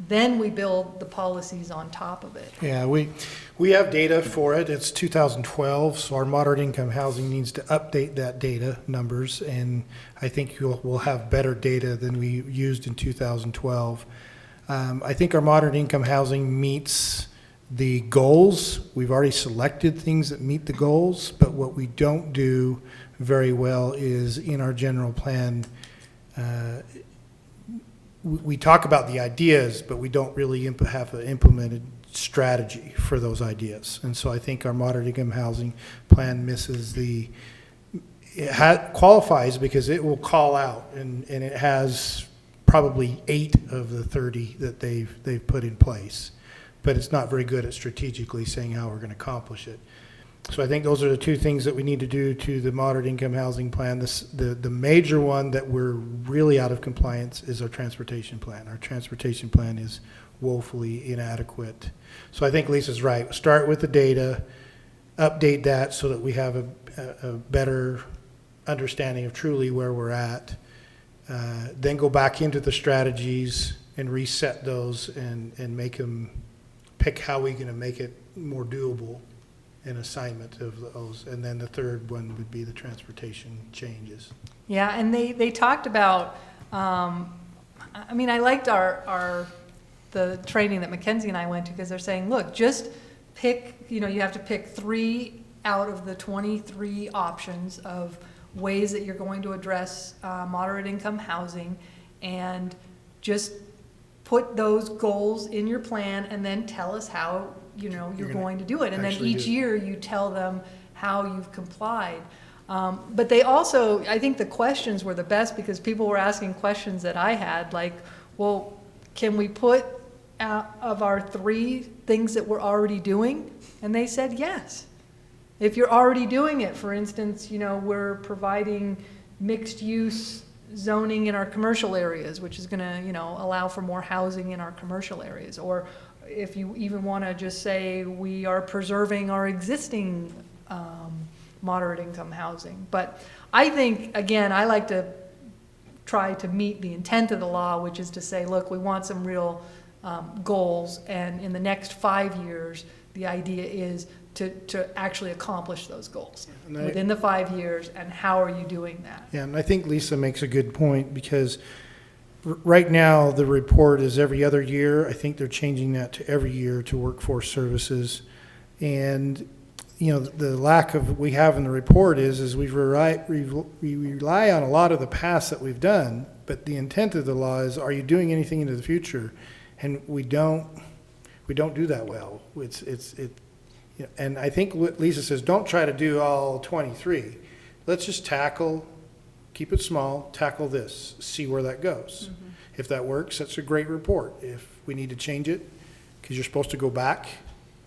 then we build the policies on top of it. Yeah, we have data for it. It's 2012, so our moderate income housing needs to update that data numbers, and I think we'll have better data than we used in 2012. I think our moderate income housing meets the goals. We've already selected things that meet the goals, but what we don't do very well is in our general plan, we talk about the ideas, but we don't really have an implemented strategy for those ideas. And so I think our moderate income housing plan misses qualifies because it will call out, and it has probably 8 of the 30 that they've put in place. But it's not very good at strategically saying how we're going to accomplish it. So I think those are the 2 things that we need to do to the moderate income housing plan. The major one that we're really out of compliance is our transportation plan. Our transportation plan is woefully inadequate. So I think Lisa's right. Start with the data, update that so that we have a better understanding of truly where we're at. Then go back into the strategies and reset those and make them pick how we're going to make it more doable, an assignment of those. And then the third one would be the transportation changes. Yeah, and they talked about, I mean, I liked the training that Mackenzie and I went to, because they're saying, look, just pick, you have to pick 3 out of the 23 options of ways that you're going to address moderate income housing, and just put those goals in your plan and then tell us how you're going to do it. And then each year you tell them how you've complied. But they also, I think the questions were the best, because people were asking questions that I had, like, well, can we put out of our 3 things that we're already doing? And they said yes. If you're already doing it, for instance, we're providing mixed use zoning in our commercial areas, which is going to, allow for more housing in our commercial areas. Or if you even want to just say we are preserving our existing moderate income housing. But I think, again, I like to try to meet the intent of the law, which is to say, look, we want some real goals, and in the next 5 years, the idea is to actually accomplish those goals within the 5 years. And how are you doing that? Yeah, and I think Lisa makes a good point, because right now the report is every other year. I think they're changing that to every year to workforce services. And the lack of we have in the report is we rely on a lot of the past that we've done, but the intent of the law is, are you doing anything into the future? And we don't do that well. And I think what Lisa says, don't try to do all 23. Let's just keep it small, tackle this, see where that goes. Mm-hmm. If that works, that's a great report. If we need to change it, because you're supposed to go back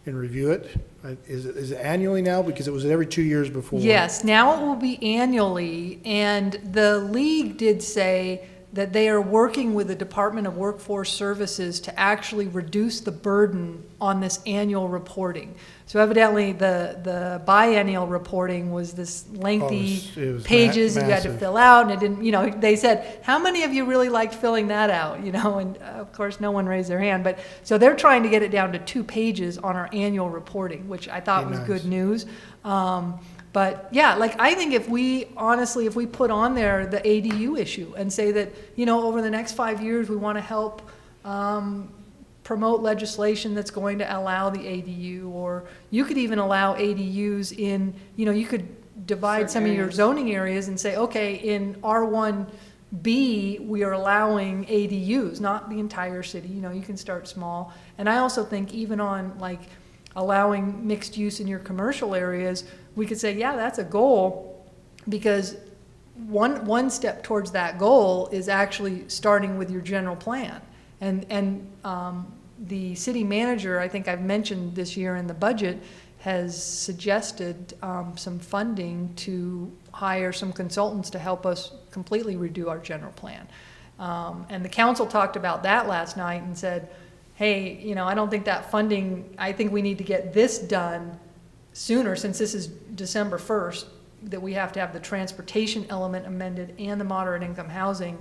and review it. Is it annually now? Because it was every 2 years before. Yes, now it will be annually. And the league did say that they are working with the Department of Workforce Services to actually reduce the burden on this annual reporting. So evidently the biennial reporting was this lengthy pages that you had to fill out, and it didn't, they said, how many of you really liked filling that out? And of course no one raised their hand, but so they're trying to get it down to 2 pages on our annual reporting, which I thought was good news. But yeah, I think if we put on there the ADU issue and say that, over the next 5 years, we want to help promote legislation that's going to allow the ADU, or you could even allow ADUs in, you could divide some of your zoning areas and say, okay, in R1B, we are allowing ADUs, not the entire city, you can start small. And I also think even on allowing mixed use in your commercial areas, we could say, yeah, that's a goal, because one step towards that goal is actually starting with your general plan. And the city manager, I think I've mentioned this year in the budget, has suggested some funding to hire some consultants to help us completely redo our general plan. And the council talked about that last night and said, hey, I don't think that funding, I think we need to get this done sooner, since this is December 1st, that we have to have the transportation element amended and the moderate income housing.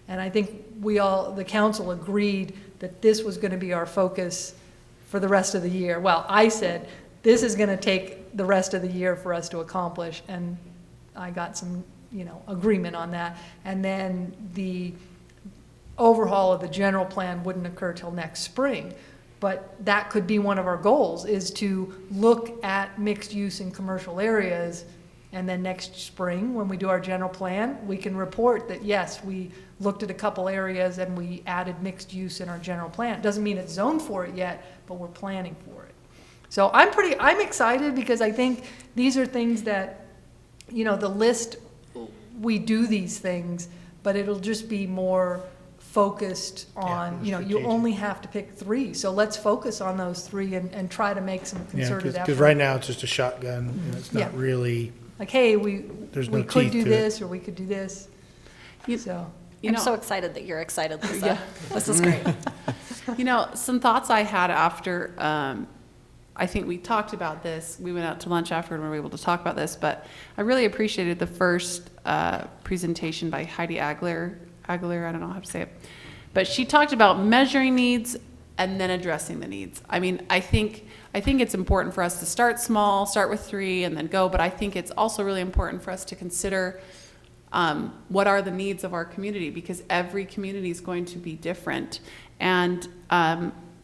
And I think the council agreed that this was going to be our focus for the rest of the year. Well, I said, this is going to take the rest of the year for us to accomplish, and I got some, agreement on that. And then overhaul of the general plan wouldn't occur till next spring. But that could be one of our goals, is to look at mixed use in commercial areas. And then next spring, when we do our general plan, we can report that, yes, we looked at a couple areas and we added mixed use in our general plan. It doesn't mean it's zoned for it yet, but we're planning for it. So I'm excited, because I think these are things that, you know, the list, we do these things, but it'll just be more focused on, you know, you only have to pick 3. So let's focus on those 3 and try to make some concerted effort. Because right now it's just a shotgun, and it's not really, like, hey, we there's no could teeth do to this, or we could do this. So, You I'm know, so excited that you're excited, Lisa. Yeah. This is great. you know, some thoughts I had after, I think we talked about this. We went out to lunch afterward and we were able to talk about this, but I really appreciated the first presentation by Heidi Agler, I don't know how to say it, but she talked about measuring needs and then addressing the needs. I mean, I think it's important for us to start small, start with 3 and then go, but I think it's also really important for us to consider what are the needs of our community, because every community is going to be different. And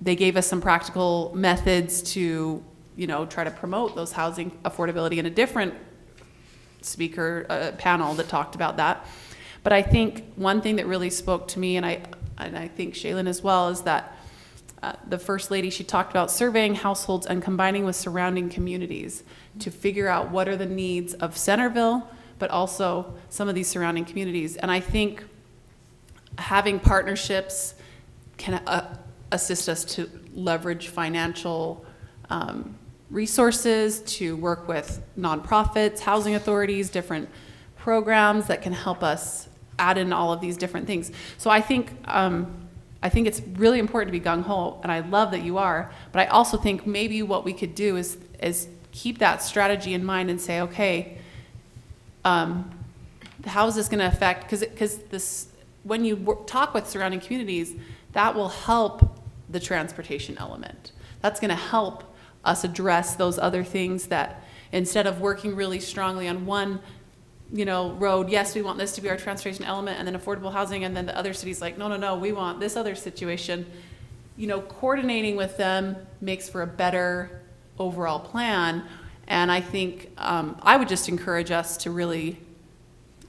they gave us some practical methods to, you know, try to promote those housing affordability in a different speaker panel that talked about that. But I think one thing that really spoke to me, and I think Shaylin as well, is that the First Lady, she talked about surveying households and combining with surrounding communities to figure out what are the needs of Centerville, but also some of these surrounding communities. And I think having partnerships can assist us to leverage financial resources, to work with nonprofits, housing authorities, different programs that can help us add in all of these different things. So I think it's really important to be gung-ho, and I love that you are, but I also think maybe what we could do is keep that strategy in mind and say, okay, how is this going to affect, because this, when you talk with surrounding communities, that will help the transportation element. That's going to help us address those other things that, instead of working really strongly on one, you know, road, yes, we want this to be our transportation element, and then affordable housing, and then the other city's like, no, we want this other situation. You know, coordinating with them makes for a better overall plan. And I think I would just encourage us to really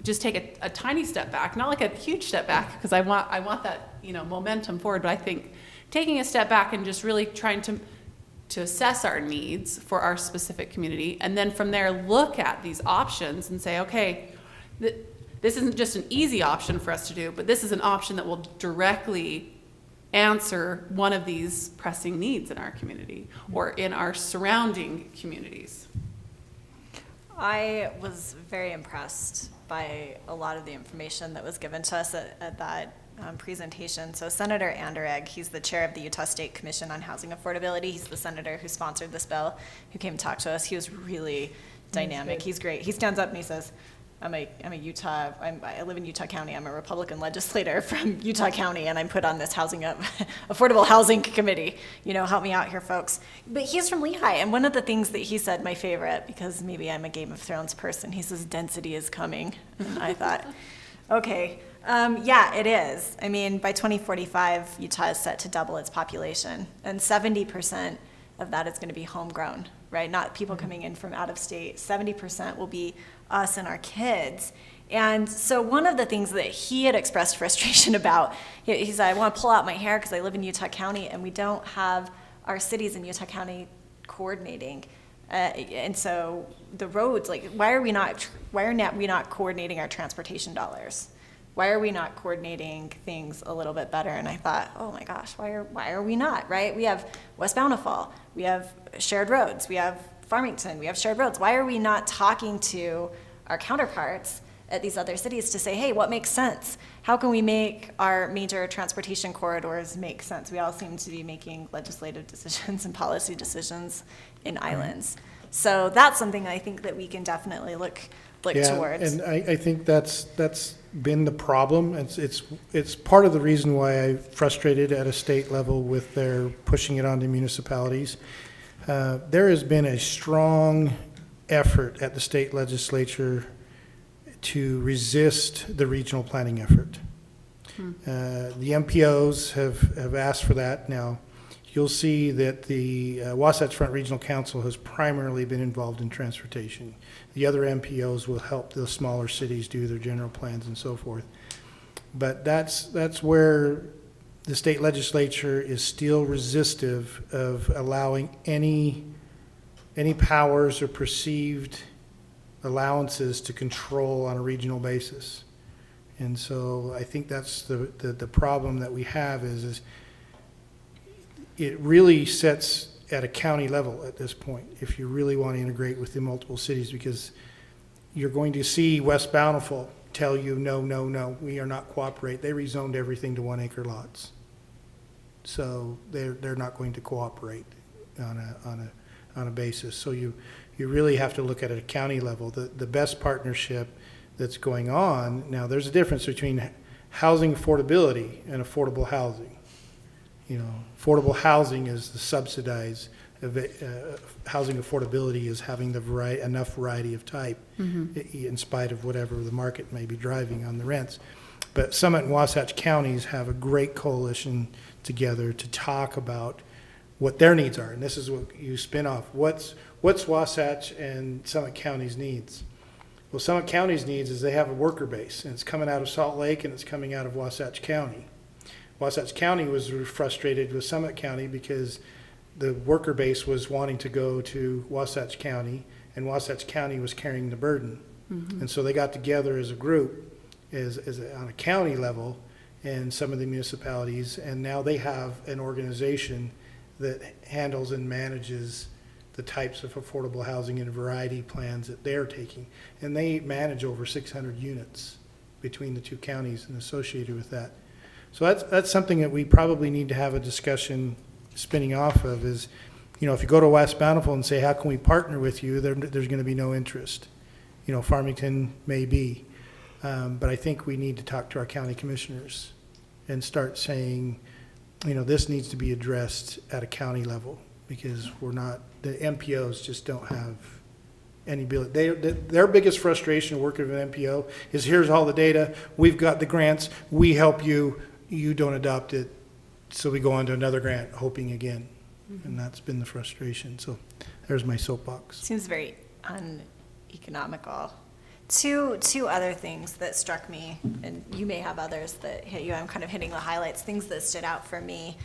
just take a tiny step back, not like a huge step back, because I want that, you know, momentum forward. But I think taking a step back and just really trying to assess our needs for our specific community, and then from there look at these options and say, okay, this isn't just an easy option for us to do, but this is an option that will directly answer one of these pressing needs in our community or in our surrounding communities. I was very impressed by a lot of the information that was given to us at that presentation. So Senator Anderegg, he's the chair of the Utah State Commission on Housing Affordability. He's the senator who sponsored this bill, who came to talk to us. He was really dynamic. He's great. He stands up and he says, I live in Utah County. I'm a Republican legislator from Utah County, and I'm put on this affordable housing committee. You know, help me out here, folks. But he's from Lehigh, and one of the things that he said, my favorite, because maybe I'm a Game of Thrones person, he says, density is coming. And I thought, okay, yeah, it is. I mean, by 2045, Utah is set to double its population, and 70% of that is going to be homegrown, right? Not people coming in from out of state. 70% will be us and our kids. And so one of the things that he had expressed frustration about, he said, I want to pull out my hair because I live in Utah County and we don't have our cities in Utah County coordinating. And so the roads, like, why are we not coordinating our transportation dollars? Why are we not coordinating things a little bit better? And I thought, oh my gosh, why are we not, right? We have West Bountiful, we have shared roads, we have Farmington, we have shared roads. Why are we not talking to our counterparts at these other cities to say, hey, what makes sense? How can we make our major transportation corridors make sense? We all seem to be making legislative decisions and policy decisions in islands. So that's something I think that we can definitely look towards. And I think that's been the problem. It's part of the reason why I'm frustrated at a state level with their pushing it onto municipalities. There has been a strong effort at the state legislature to resist the regional planning effort. The MPOs have asked for that. Now, you'll see that the Wasatch Front Regional Council has primarily been involved in transportation. The other MPOs will help the smaller cities do their general plans and so forth. But that's where the state legislature is still resistive of allowing any powers or perceived allowances to control on a regional basis. And so I think that's the problem that we have is it really sets at a county level at this point, if you really want to integrate with the multiple cities, because you're going to see West Bountiful tell you, no, we are not cooperate. They rezoned everything to 1 acre lots. So they're not going to cooperate on a basis. So you really have to look at it at a county level. The best partnership that's going on, now there's a difference between housing affordability and affordable housing. You know, affordable housing is the subsidized, housing affordability is having the enough variety of type in spite of whatever the market may be driving on the rents. But Summit and Wasatch counties have a great coalition together to talk about what their needs are. And this is what you spin off. What's Wasatch and Summit County's needs? Well, Summit County's needs is they have a worker base, and it's coming out of Salt Lake and it's coming out of Wasatch County. Wasatch County was frustrated with Summit County because the worker base was wanting to go to Wasatch County, and Wasatch County was carrying the burden. And so they got together as a group, on a county level, and some of the municipalities, and now they have an organization that handles and manages the types of affordable housing and variety plans that they're taking. And they manage over 600 units between the two counties and associated with that. So that's something that we probably need to have a discussion spinning off of is, you know, if you go to West Bountiful and say, how can we partner with you, there's going to be no interest. You know, Farmington may be. But I think we need to talk to our county commissioners and start saying, you know, this needs to be addressed at a county level because the MPOs just don't have any ability. Their biggest frustration working with an MPO is here's all the data, we've got the grants, we help you, you don't adopt it, so we go on to another grant hoping again. And that's been the frustration. So there's my soapbox. Seems very uneconomical. Two other things that struck me, and you may have others that hit you. I'm kind of hitting the highlights, things that stood out for me.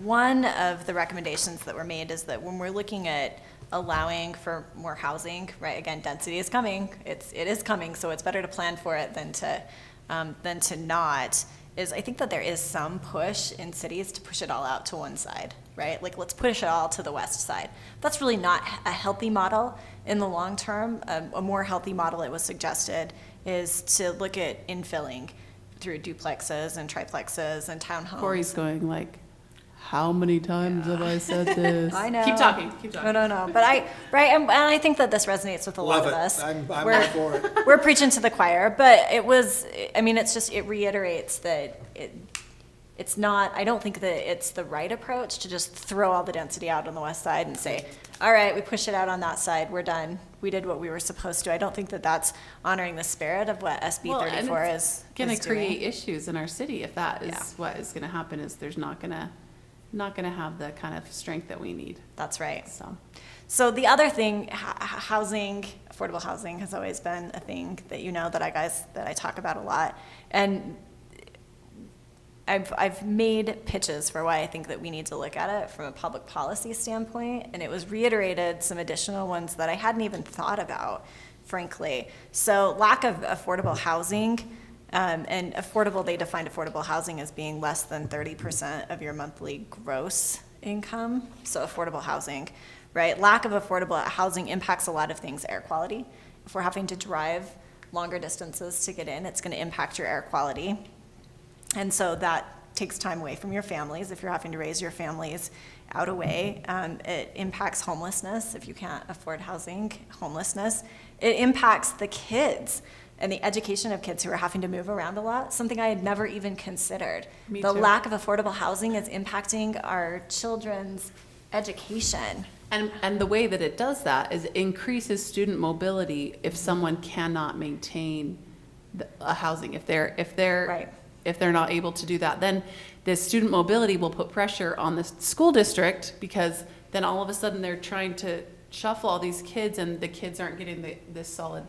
One of the recommendations that were made is that when we're looking at allowing for more housing, right? Again, density is coming. It is coming, so it's better to plan for it than to not. I think that there is some push in cities to push it all out to one side, right? Like, let's push it all to the west side. That's really not a healthy model in the long term. A more healthy model, it was suggested, is to look at infilling through duplexes and triplexes and townhomes. Corey's going like, how many times have I said this? I know. Keep talking. No. But I think that this resonates with a lot of us. I'm all for it. We're preaching to the choir, but it reiterates that it's not, I don't think that it's the right approach to just throw all the density out on the west side and say, all right, we push it out on that side, we're done. We did what we were supposed to. I don't think that that's honoring the spirit of what SB 34 is going to doing. create issues in our city if that is what is going to happen. Is there's not going to have the kind of strength that we need. That's right. So the other thing, housing, affordable housing has always been a thing that that I talk about a lot. And I've made pitches for why I think that we need to look at it from a public policy standpoint, and it was reiterated some additional ones that I hadn't even thought about, frankly. So lack of affordable housing, and affordable, they defined affordable housing as being less than 30% of your monthly gross income. So affordable housing, right? Lack of affordable housing impacts a lot of things. Air quality. If we're having to drive longer distances to get in, it's going to impact your air quality. And so that takes time away from your families if you're having to raise your families out away. It impacts homelessness if you can't afford housing, homelessness. It impacts the kids and the education of kids who are having to move around a lot, something I had never even considered. Me the too. lack of affordable housing is impacting our children's education. And the way that it does that is it increases student mobility if someone cannot maintain a housing. If they're Right. if they're not able to do that, then this student mobility will put pressure on the school district, because then all of a sudden they're trying to shuffle all these kids and the kids aren't getting this solid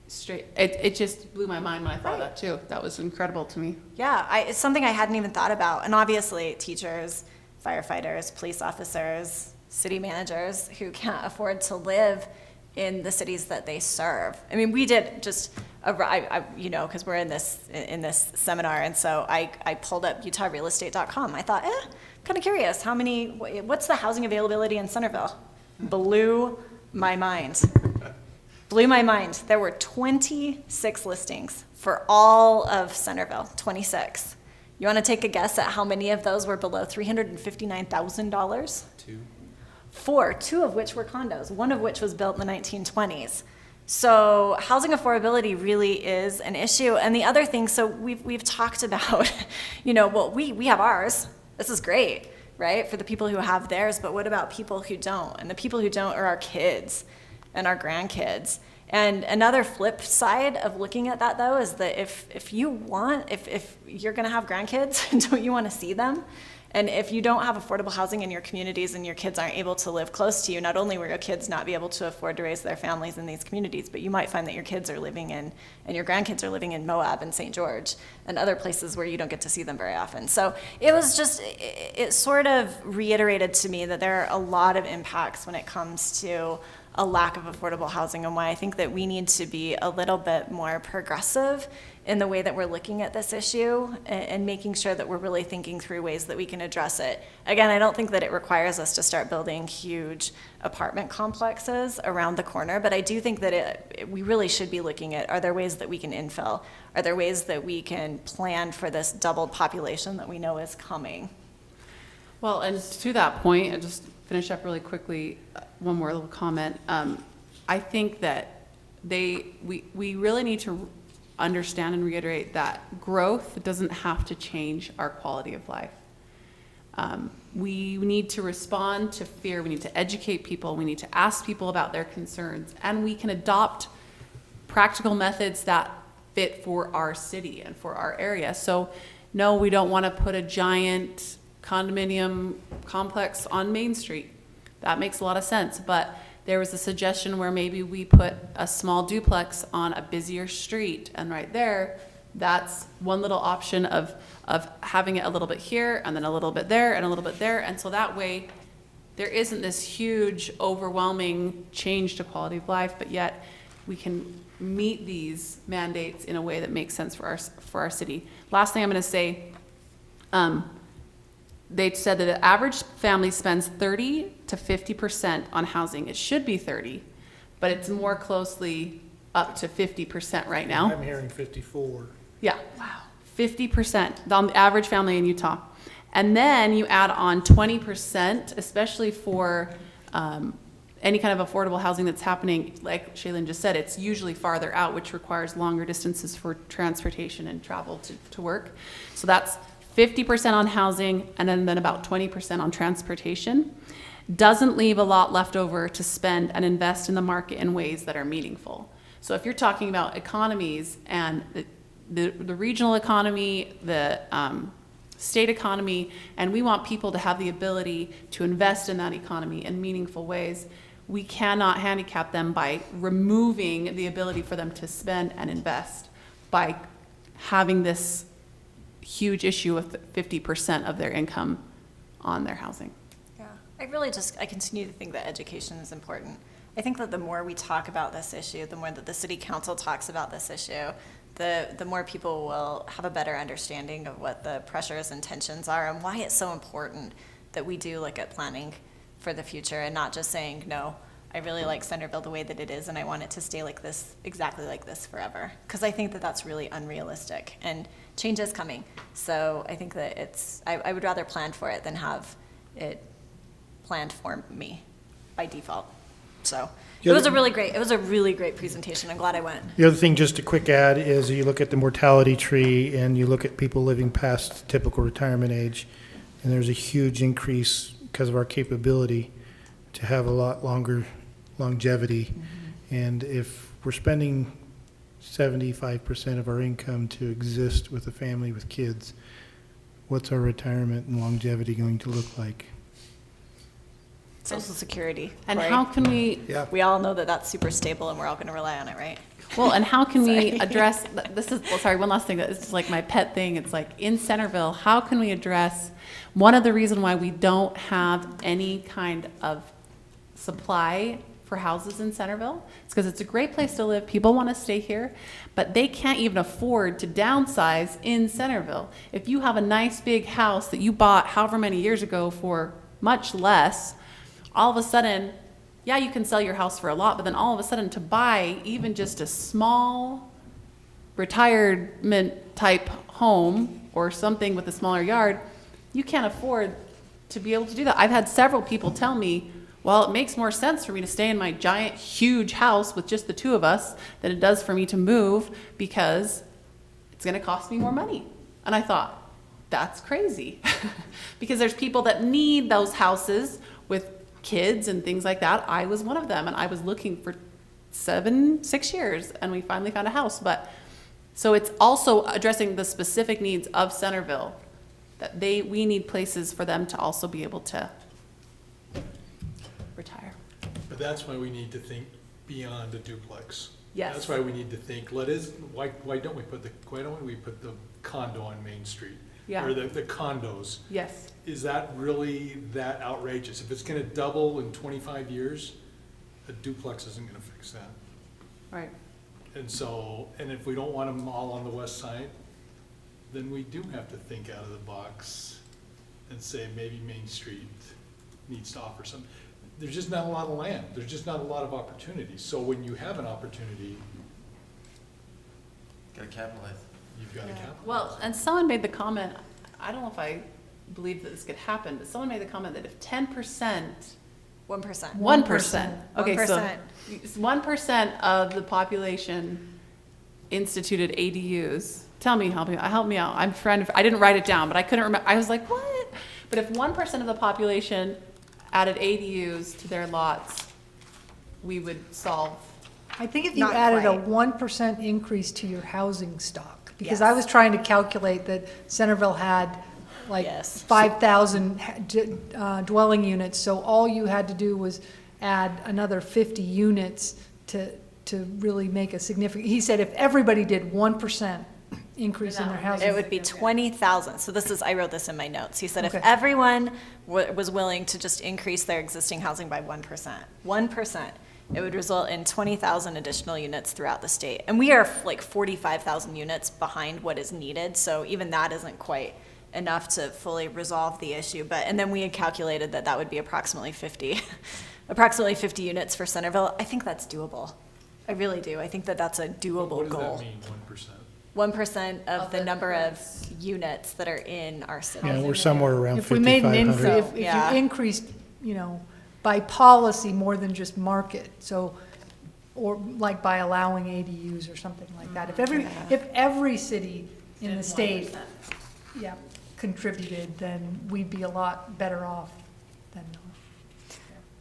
straight. It just blew my mind when I thought of that too. That was incredible to me. Yeah, it's something I hadn't even thought about. And obviously, teachers, firefighters, police officers, city managers who can't afford to live in the cities that they serve. I mean, we did just, because we're in this seminar, and so I pulled up UtahRealEstate.com. I thought, I'm kind of curious, what's the housing availability in Centerville? Blew my mind. Blew my mind. There were 26 listings for all of Centerville, 26. You want to take a guess at how many of those were below $359,000? Two of which were condos, one of which was built in the 1920s. So housing affordability really is an issue. And the other thing, so we've talked about, we have ours. This is great, right, for the people who have theirs, but what about people who don't? And the people who don't are our kids and our grandkids. And another flip side of looking at that, though, is that if you're going to have grandkids, don't you want to see them? And if you don't have affordable housing in your communities and your kids aren't able to live close to you, not only will your kids not be able to afford to raise their families in these communities, but you might find that your kids are living in, and your grandkids are living in Moab and St. George and other places where you don't get to see them very often. So it sort of reiterated to me that there are a lot of impacts when it comes to a lack of affordable housing, and why I think that we need to be a little bit more progressive in the way that we're looking at this issue and making sure that we're really thinking through ways that we can address it. Again, I don't think that it requires us to start building huge apartment complexes around the corner, but I do think that we really should be looking at, are there ways that we can infill? Are there ways that we can plan for this doubled population that we know is coming? Well, and to that point, I'll just finish up really quickly, one more little comment. I think that we really need to understand and reiterate that growth doesn't have to change our quality of life. We need to respond to fear. We need to educate people. We need to ask people about their concerns. And we can adopt practical methods that fit for our city and for our area. So no, we don't want to put a giant condominium complex on Main Street. That makes a lot of sense. But there was a suggestion where maybe we put a small duplex on a busier street, and right there, that's one little option of having it a little bit here, and then a little bit there, and a little bit there, and so that way, there isn't this huge, overwhelming change to quality of life, but yet we can meet these mandates in a way that makes sense for our city. Last thing I'm going to say, they said that the average family spends 30 to 50% on housing. It should be 30, but it's more closely up to 50% right now. I'm hearing 54. Yeah. Wow. 50% on the average family in Utah. And then you add on 20%, especially for any kind of affordable housing that's happening, like Shaylin just said, it's usually farther out, which requires longer distances for transportation and travel to work. So that's 50% on housing, and then about 20% on transportation. Doesn't leave a lot left over to spend and invest in the market in ways that are meaningful. So if you're talking about economies and the regional economy, the state economy, and we want people to have the ability to invest in that economy in meaningful ways, we cannot handicap them by removing the ability for them to spend and invest by having this huge issue with 50% of their income on their housing. Yeah, I continue to think that education is important. I think that the more we talk about this issue, the more that the city council talks about this issue, the more people will have a better understanding of what the pressures and tensions are and why it's so important that we do look at planning for the future and not just saying, no, I really like Centerville the way that it is and I want it to stay like this, exactly like this forever. Because I think that that's really unrealistic and change is coming. So I think that I would rather plan for it than have it planned for me by default. So it was a really great presentation. I'm glad I went. The other thing, just a quick add, is you look at the mortality tree and you look at people living past typical retirement age, and there's a huge increase because of our capability to have a lot longer longevity. Mm-hmm. And if we're spending 75% of our income to exist with a family with kids, what's our retirement and longevity going to look like? Social Security. And Corey. how can we, Yeah. We all know that that's super stable and we're all going to rely on it, right? well, and how can we Sorry. address, this is, well, sorry, one last thing, that is just like my pet thing, it's like, in Centerville, how can we address, one of the reasons why we don't have any kind of supply for houses in Centerville, it's because it's a great place to live, people want to stay here, but they can't even afford to downsize in Centerville. If you have a nice big house that you bought however many years ago for much less, all of a sudden, yeah, you can sell your house for a lot, but then all of a sudden to buy even just a small retirement type home or something with a smaller yard, you can't afford to be able to do that. I've had several people tell me, well, it makes more sense for me to stay in my giant, huge house with just the two of us than it does for me to move because it's going to cost me more money. And I thought, that's crazy. Because there's people that need those houses with kids and things like that. I was one of them, and I was looking for 6 years, and we finally found a house. But so it's also addressing the specific needs of Centerville, that we need places for them to also be able to retire. But that's why we need to think beyond a duplex. Yes. That's why we need to think, why don't we put the condo on Main Street? Yeah. Or the condos. Yes. Is that really that outrageous? If it's gonna double in 25 years, a duplex isn't gonna fix that. Right. And so, and if we don't want them all on the west side, then we do have to think out of the box and say maybe Main Street needs to offer some. There's just not a lot of land. There's just not a lot of opportunities. So when you have an opportunity, Gotta capitalize. you've got to capitalize. Well, and someone made the comment, I don't know if I believe that this could happen, but someone made the comment that if 10%, 1%. 1%, okay, so 1%. 1% of the population instituted ADUs. Tell me, help me out. I'm trying to, I didn't write it down, but I couldn't remember. I was like, what? But if 1% of the population added ADUs to their lots, we would solve. I think if you Not added a quite. 1% increase to your housing stock, because Yes. I was trying to calculate that Centerville had like Yes. 5,000 dwelling units, so all you had to do was add another 50 units to really make a significant, he said if everybody did 1% increase in their housing. It would be 20,000. So I wrote this in my notes. He said if Okay. everyone was willing to just increase their existing housing by 1%, it would result in 20,000 additional units throughout the state. And we are like 45,000 units behind what is needed, so even that isn't quite enough to fully resolve the issue. And then we had calculated that would be approximately 50 units for Centerville. I think that's doable. I really do. I think that's a doable What goal. does that mean, 1%? 1% of Of the the number of current units that are in our city. Yeah, we're somewhere around If we made an 5,500. increase, if Yeah. you increased, by policy more than just market, so, or like by allowing ADUs or something like that. If every city in the state, yeah, contributed, then we'd be a lot better off than not.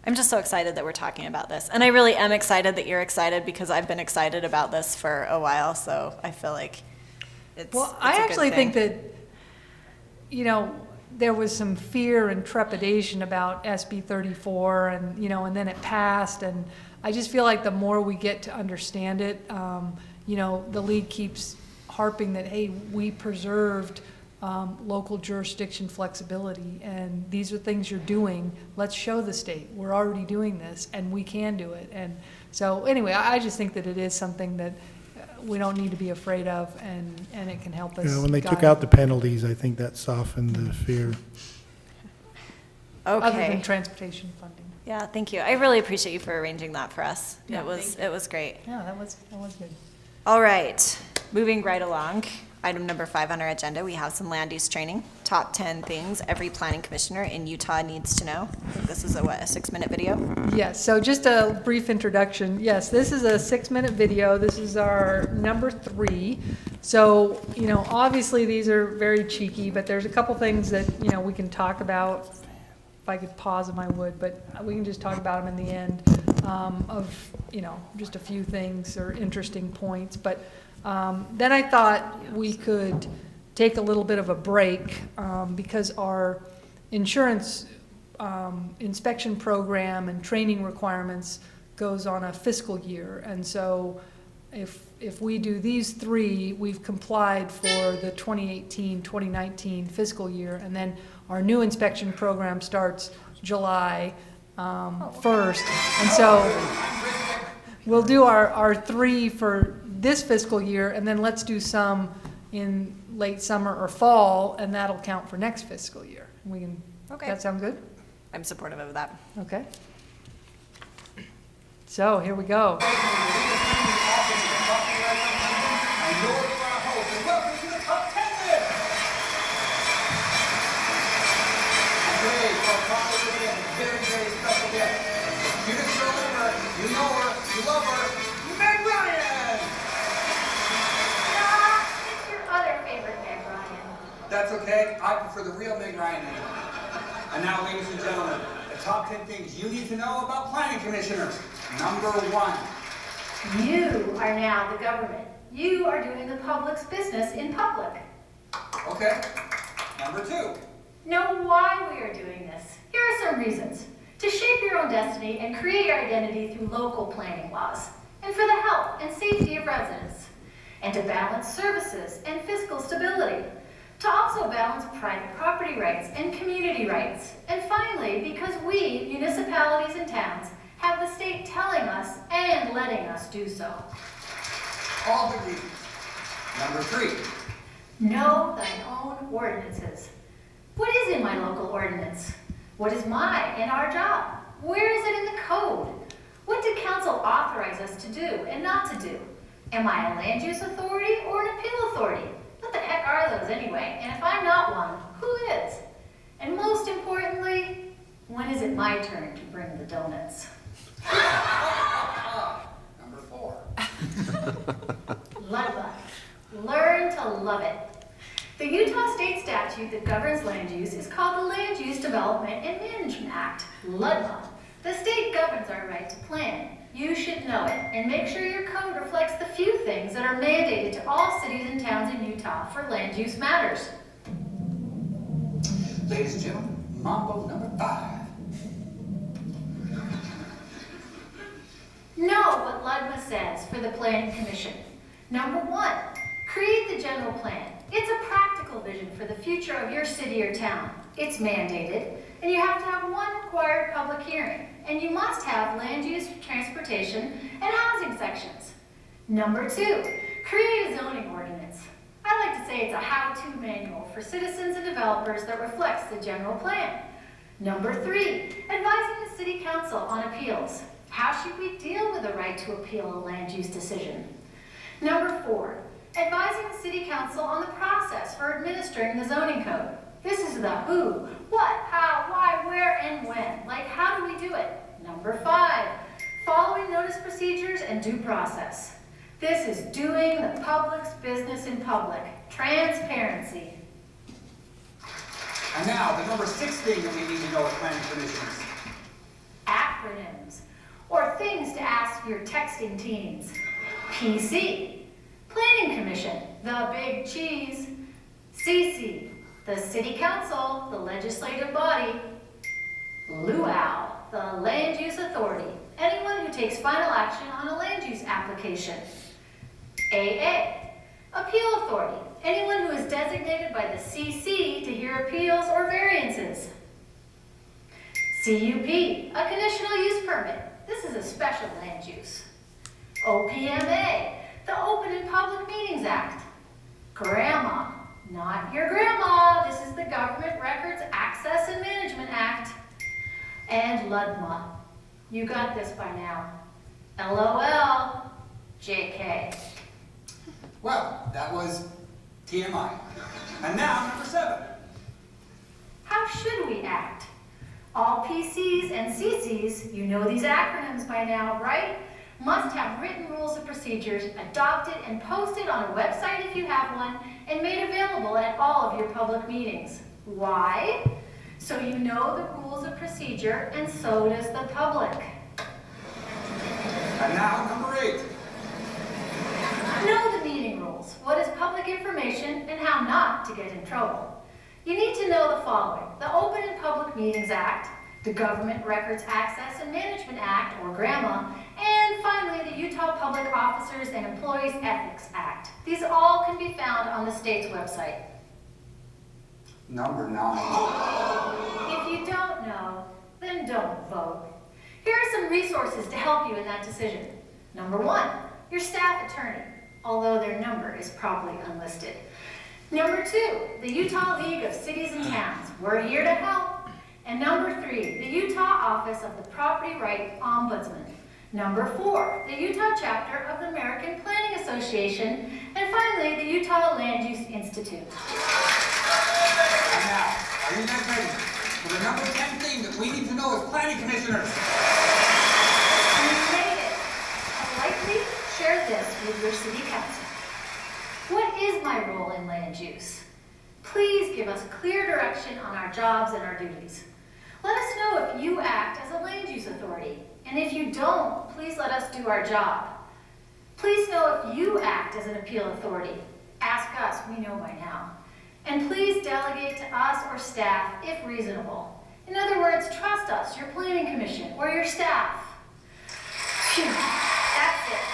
I'm just so excited that we're talking about this. And I really am excited that you're excited because I've been excited about this for a while, so I feel like it's Well, it's I a good actually thing. think that, there was some fear and trepidation about SB 34 and, and then it passed. And I just feel like the more we get to understand it, the league keeps harping that, hey, we preserved local jurisdiction flexibility, and these are things you're doing. Let's show the state we're already doing this, and we can do it. And so, anyway, I just think that it is something that we don't need to be afraid of, and it can help us. When they took guide. out the penalties, I think that softened the fear. Other than Okay. transportation funding. Yeah, thank you. I really appreciate you for arranging that for us. Yeah, It was great. Yeah, that was good. All right, moving right along. Item number 5 on our agenda, we have some land use training. Top 10 things every planning commissioner in Utah needs to know. I think this is a 6-minute video? Yes, so just a brief introduction. Yes, this is a 6-minute video. This is our number 3. So, obviously these are very cheeky, but there's a couple things that, we can talk about. If I could pause them, I would, but we can just talk about them in the end. of, just a few things or interesting points. But then I thought we could take a little bit of a break because our insurance inspection program and training requirements goes on a fiscal year. And so if we do these three, we've complied for the 2018-2019 fiscal year, and then our new inspection program starts July 1st. And so we'll do our three for this fiscal year, and then let's do some in late summer or fall, and that'll count for next fiscal year. We can, Okay. that sound good? I'm supportive of that. Okay. So here we go. You know her, you love her, Meg Ryan! Nah, it's your other favorite Meg Ryan. That's okay, I prefer the real Meg Ryan name. And now, ladies and gentlemen, the top 10 things you need to know about planning commissioners. Number 1. You are now the government. You are doing the public's business in public. Okay. Number 2. Know why we are doing this. Here are some reasons. To shape your own destiny and create your identity through local planning laws, and for the health and safety of residents, and to balance services and fiscal stability, to also balance private property rights and community rights, and finally, because we, municipalities and towns, have the state telling us and letting us do so. All good reasons. Number 3. Know thine own ordinances. What is in my local ordinance? What is my and our job? Where is it in the code? What did council authorize us to do and not to do? Am I a land use authority or an appeal authority? What the heck are those anyway? And if I'm not one, who is? And most importantly, when is it my turn to bring the donuts? Number 4. Ludla. Learn to love it. The Utah state statute that governs land use is called the Land Use Development and Management Act, LUDMA. The state governs our right to plan. You should know it, and make sure your code reflects the few things that are mandated to all cities and towns in Utah for land use matters. Ladies and gentlemen, Mambo number 5. Know what LUDMA says for the Planning Commission. Number 1, create the general plan. It's a practical vision for the future of your city or town. It's mandated, and you have to have one required public hearing, and you must have land use, transportation, and housing sections. Number 2, create a zoning ordinance. I like to say it's a how-to manual for citizens and developers that reflects the general plan. Number 3, advising the city council on appeals. How should we deal with the right to appeal a land use decision? Number 4, advising the city council on the process for administering the zoning code. This is the who, what, how, why, where, and when. Like, how do we do it? Number 5, following notice procedures and due process. This is doing the public's business in public. Transparency. And now, the number 6 thing that we need to know as planning commissioners. Acronyms, or things to ask your texting teens. PC. Planning Commission, the big cheese. CC, the City Council, the legislative body. Luau, the Land Use Authority, anyone who takes final action on a land use application. AA, Appeal Authority, anyone who is designated by the CC to hear appeals or variances. CUP, a conditional use permit. This is a special land use. OPMA, the Open and Public Meetings Act. Grandma, not your grandma. This is the Government Records Access and Management Act. And LUDMA. You got this by now. LOL. JK. Well, that was TMI. And now, number 7. How should we act? All PCs and CCs, you know these acronyms by now, right? Must have written rules of procedures adopted and posted on a website if you have one, and made available at all of your public meetings. Why? So you know the rules of procedure, and so does the public. And now, number 8. Know the meeting rules, what is public information, and how not to get in trouble. You need to know the following: the Open and Public Meetings Act, the Government Records Access and Management Act, or GRAMA, and finally the Utah Public Officers and Employees Ethics Act. These all can be found on the state's website. Number 9. If you don't know, then don't vote. Here are some resources to help you in that decision. Number 1, your staff attorney, although their number is probably unlisted. Number 2, the Utah League of Cities and Towns. We're here to help. And number 3, the Utah Office of the Property Right Ombudsman. Number 4, the Utah chapter of the American Planning Association. And finally, the Utah Land Use Institute. And now, are you guys ready for the number 10 thing that we need to know as planning commissioners? You made it. Politely share this with your city council. What is my role in land use? Please give us clear direction on our jobs and our duties. Let us know if you act as a land use authority. And if you don't, please let us do our job. Please know if you act as an appeal authority. Ask us, we know by now. And please delegate to us or staff if reasonable. In other words, trust us, your planning commission, or your staff. Phew, that's it.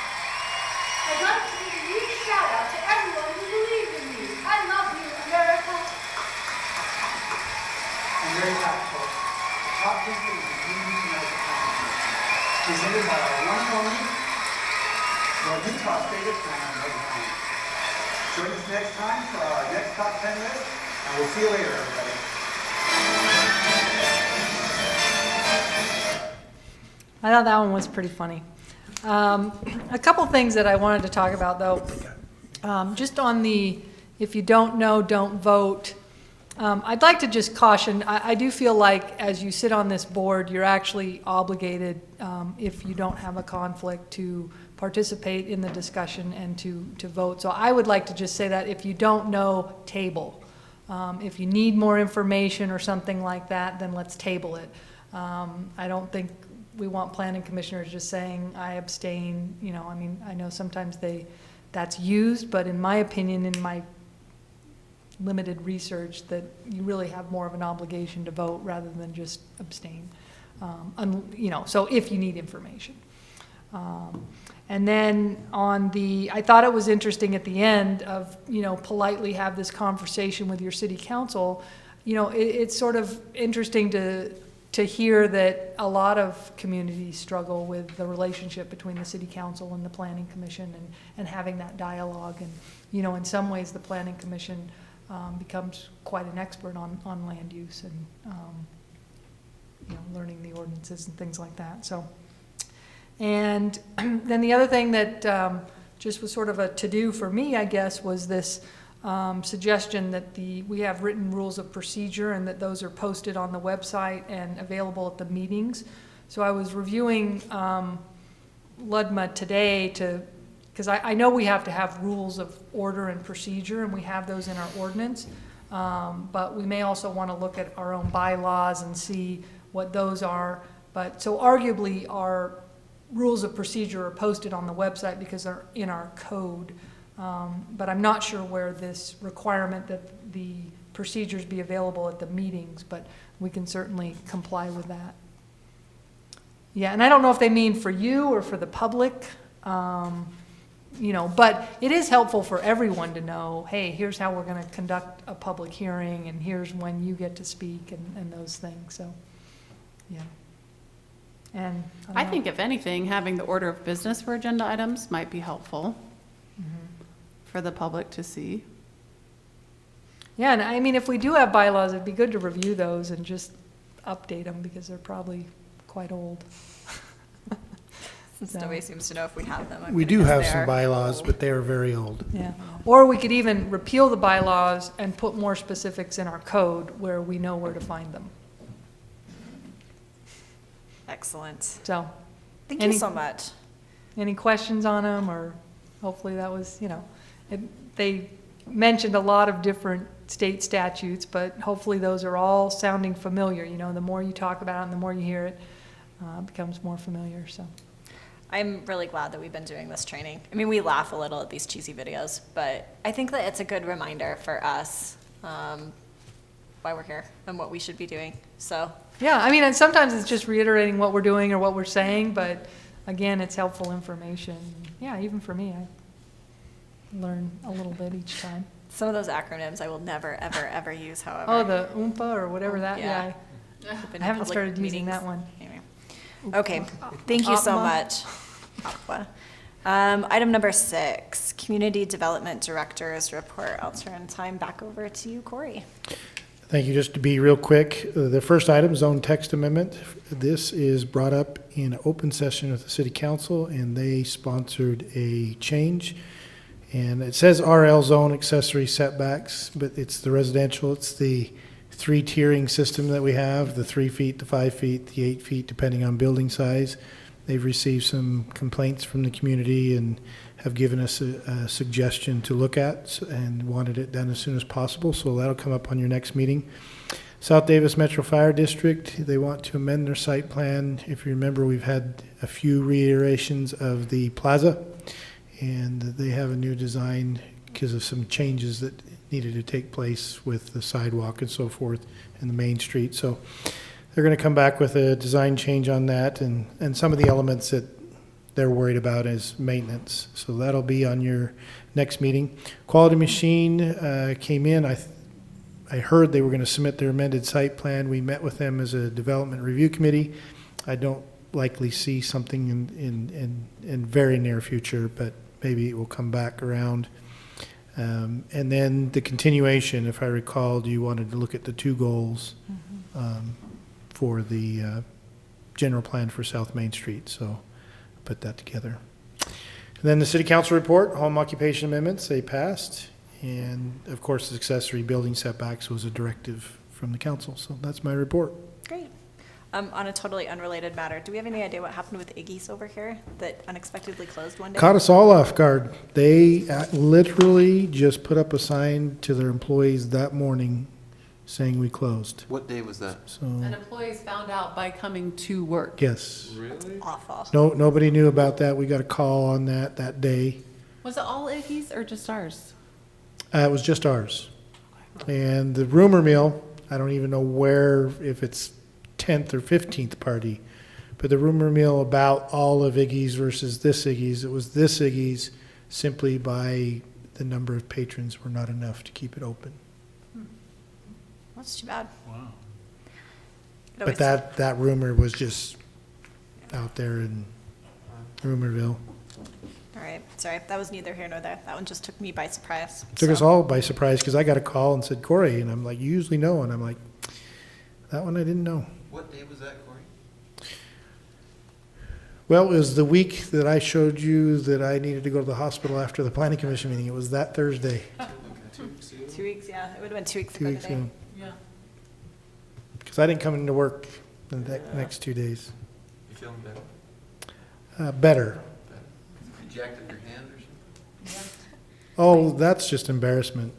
I'd like to give a huge shout out to everyone who believes in me. I love you, America. And there you have it, folks. The top 10 things that you need to know as a planning commissioner. Presented by our one and only, Utah State Planner, Meg Ryan. Join us next time for our next top 10 list, and we'll see you later, everybody. I thought that one was pretty funny. A couple things that I wanted to talk about, though. Just on the, if you don't know, don't vote. I'd like to just caution, I do feel like as you sit on this board, you're actually obligated, if you don't have a conflict, to participate in the discussion and to vote. So I would like to just say that if you don't know, table. If you need more information or something like that, then let's table it. I don't think we want planning commissioners just saying, I abstain, you know, I mean, I know sometimes that's used, but in my opinion, in my limited research, that you really have more of an obligation to vote rather than just abstain. You know, so if you need information. And then on the, I thought it was interesting at the end of, you know, politely have this conversation with your city council. You know, it's sort of interesting to hear that a lot of communities struggle with the relationship between the city council and the planning commission and having that dialogue. And, you know, in some ways the planning commission becomes quite an expert on land use and, you know, learning the ordinances and things like that. So, and then the other thing that just was sort of a to-do for me, I guess, was this suggestion that we have written rules of procedure and that those are posted on the website and available at the meetings. So I was reviewing LUDMA today because I know we have to have rules of order and procedure, and we have those in our ordinance, but we may also want to look at our own bylaws and see what those are. But so arguably our rules of procedure are posted on the website because they're in our code. But I'm not sure where this requirement that the procedures be available at the meetings, but we can certainly comply with that. Yeah, and I don't know if they mean for you or for the public, you know, but it is helpful for everyone to know, hey, here's how we're going to conduct a public hearing, and here's when you get to speak and those things. So, yeah. And I think if anything, having the order of business for agenda items might be helpful for the public to see. Yeah, and I mean, if we do have bylaws, it'd be good to review those and just update them because they're probably quite old. Since nobody seems to know if we have them. We do have some bylaws, but they are very old. Yeah, or we could even repeal the bylaws and put more specifics in our code where we know where to find them. Excellent. So, Thank you so much. Any questions on them, or hopefully that was, you know, they mentioned a lot of different state statutes, but hopefully those are all sounding familiar. You know, the more you talk about it and the more you hear it, it becomes more familiar. So, I'm really glad that we've been doing this training. I mean, we laugh a little at these cheesy videos, but I think that it's a good reminder for us why we're here and what we should be doing. So, Yeah, I mean, and sometimes it's just reiterating what we're doing or what we're saying, but again, it's helpful information. Yeah, even for me, I learn a little bit each time. some of those acronyms I will never, ever, ever use, however. Oh, the Oompa or whatever that, Yeah. yeah. Been I haven't public started using meetings. that one. Anyway. Okay, thank you so Opma. much. Opma. Item number 6, Community Development Director's Report. I'll turn time back over to you, Corey. Thank you. Just to be real quick, the first item, zone text amendment. This is brought up in open session with the city council, and they sponsored a change. And it says RL zone accessory setbacks, but it's the residential, it's the 3 tiering system that we have, the 3 feet, the 5 feet, the 8 feet, depending on building size. They've received some complaints from the community and have given us a suggestion to look at and wanted it done as soon as possible. So that'll come up on your next meeting. South Davis Metro Fire District, they want to amend their site plan. If you remember, we've had a few reiterations of the plaza, and they have a new design because of some changes that needed to take place with the sidewalk and so forth in the main street. So they're going to come back with a design change on that, and some of the elements that they're worried about is maintenance. So that'll be on your next meeting. Quality Machine came in. I heard they were going to submit their amended site plan. We met with them as a development review committee. I don't likely see something in very near future, but maybe it will come back around. And then the continuation, if I recalled, you wanted to look at the 2 goals for the general plan for South Main Street. So put that together. And then the city council report, home occupation amendments, they passed. And of course, the accessory building setbacks was a directive from the council. So that's my report. Great. On a totally unrelated matter, do we have any idea what happened with Iggy's over here that unexpectedly closed one day? Caught us all off guard. They literally just put up a sign to their employees that morning saying we closed. What day was that? So, And employees found out by coming to work. yes. Really? Awful. Nobody knew about that. We got a call on that day. Was it all Iggy's or just ours? It was just ours. And the rumor mill, I don't even know where, if it's 10th or 15th party, but the rumor mill about all of Iggy's versus this Iggy's, it was this Iggy's simply by the number of patrons were not enough to keep it open. That's too bad. Wow. But that rumor was just out there in Rumorville. All right, sorry, that was neither here nor there. That one just took me by surprise. Took us So, all by surprise because I got a call and said, Corey, and I'm like, you usually know. And I'm like, that one I didn't know. What day was that, Corey? Well, it was the week that I showed you that I needed to go to the hospital after the planning commission meeting. It was that Thursday, 2 weeks, yeah, it would have been 2 weeks 2 ago weeks today. ago. Yeah. Because I didn't come into work the next 2 days. You feeling better? Better. You jacked up your hand or something? Oh, that's just embarrassment.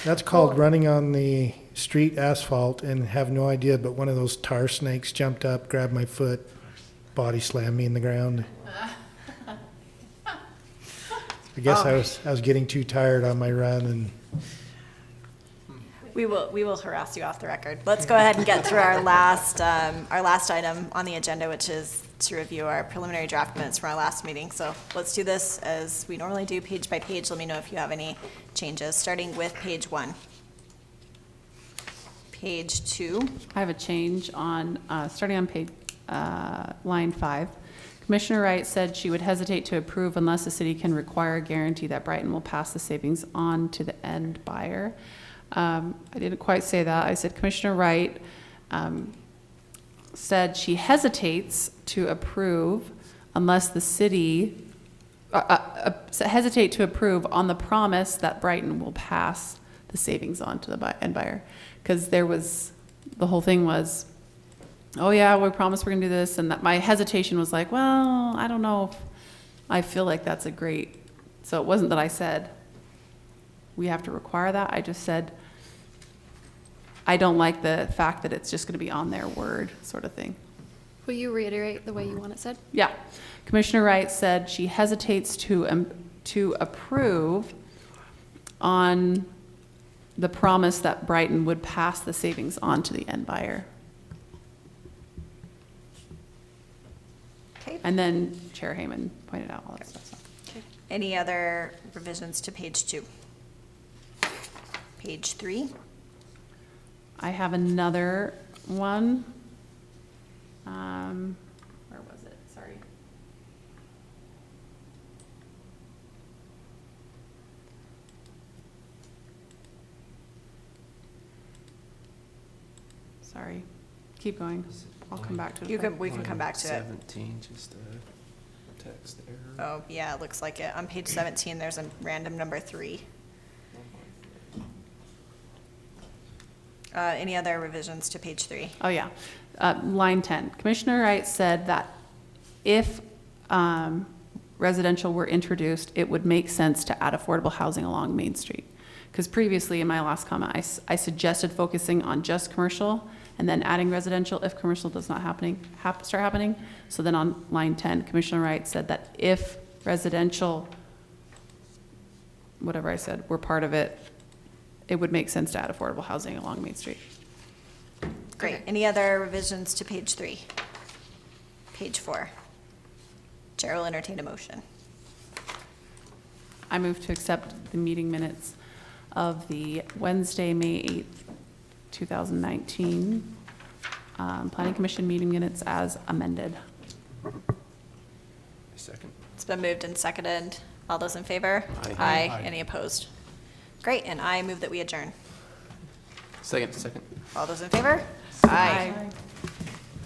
That's called running on the street asphalt and have no idea, but one of those tar snakes jumped up, grabbed my foot, body slammed me in the ground. I guess I was getting too tired on my run, and We will harass you off the record. Let's go ahead and get through our last item on the agenda, which is to review our preliminary draft minutes from our last meeting. So let's do this as we normally do, page by page. Let me know if you have any changes, starting with page 1. Page 2. I have a change on, starting on page, line 5. Commissioner Wright said she would hesitate to approve unless the city can require a guarantee that Brighton will pass the savings on to the end buyer. I didn't quite say that. I said Commissioner Wright said she hesitates to approve unless the city, hesitate to approve on the promise that Brighton will pass the savings on to the end buyer. Because the whole thing was, oh yeah, we promised we're gonna do this, and that my hesitation was like, well, I don't know if I feel like that's a great, so it wasn't that I said we have to require that. I just said, I don't like the fact that it's just going to be on their word sort of thing. Will you reiterate the way you want it said? Yeah. Commissioner Wright said she hesitates to approve on the promise that Brighton would pass the savings on to the end buyer. Okay. And then Chair Heyman pointed out all that stuff. So. Any other revisions to page 2? Page 3? I have another one. Where was it? Sorry. Sorry. Keep going. I'll come back to it. We can come back to it. 17, just a text error. Oh, yeah, it looks like it. On page 17, there's a random number 3. Any other revisions to page 3? Oh, yeah. Line 10. Commissioner Wright said that if residential were introduced, it would make sense to add affordable housing along Main Street. Because previously, in my last comment, I suggested focusing on just commercial and then adding residential if commercial does not start happening. So then on line 10, Commissioner Wright said that if residential, whatever I said, were part of it, it would make sense to add affordable housing along Main Street. Great. Any other revisions to page 3? Page 4. Chair will entertain a motion. I move to accept the meeting minutes of the Wednesday, May 8th, 2019, Planning Commission meeting minutes as amended. Second. It's been moved and seconded. All those in favor? Aye. Aye. Any opposed? Great, and I move that we adjourn. Second. All those in favor? Aye.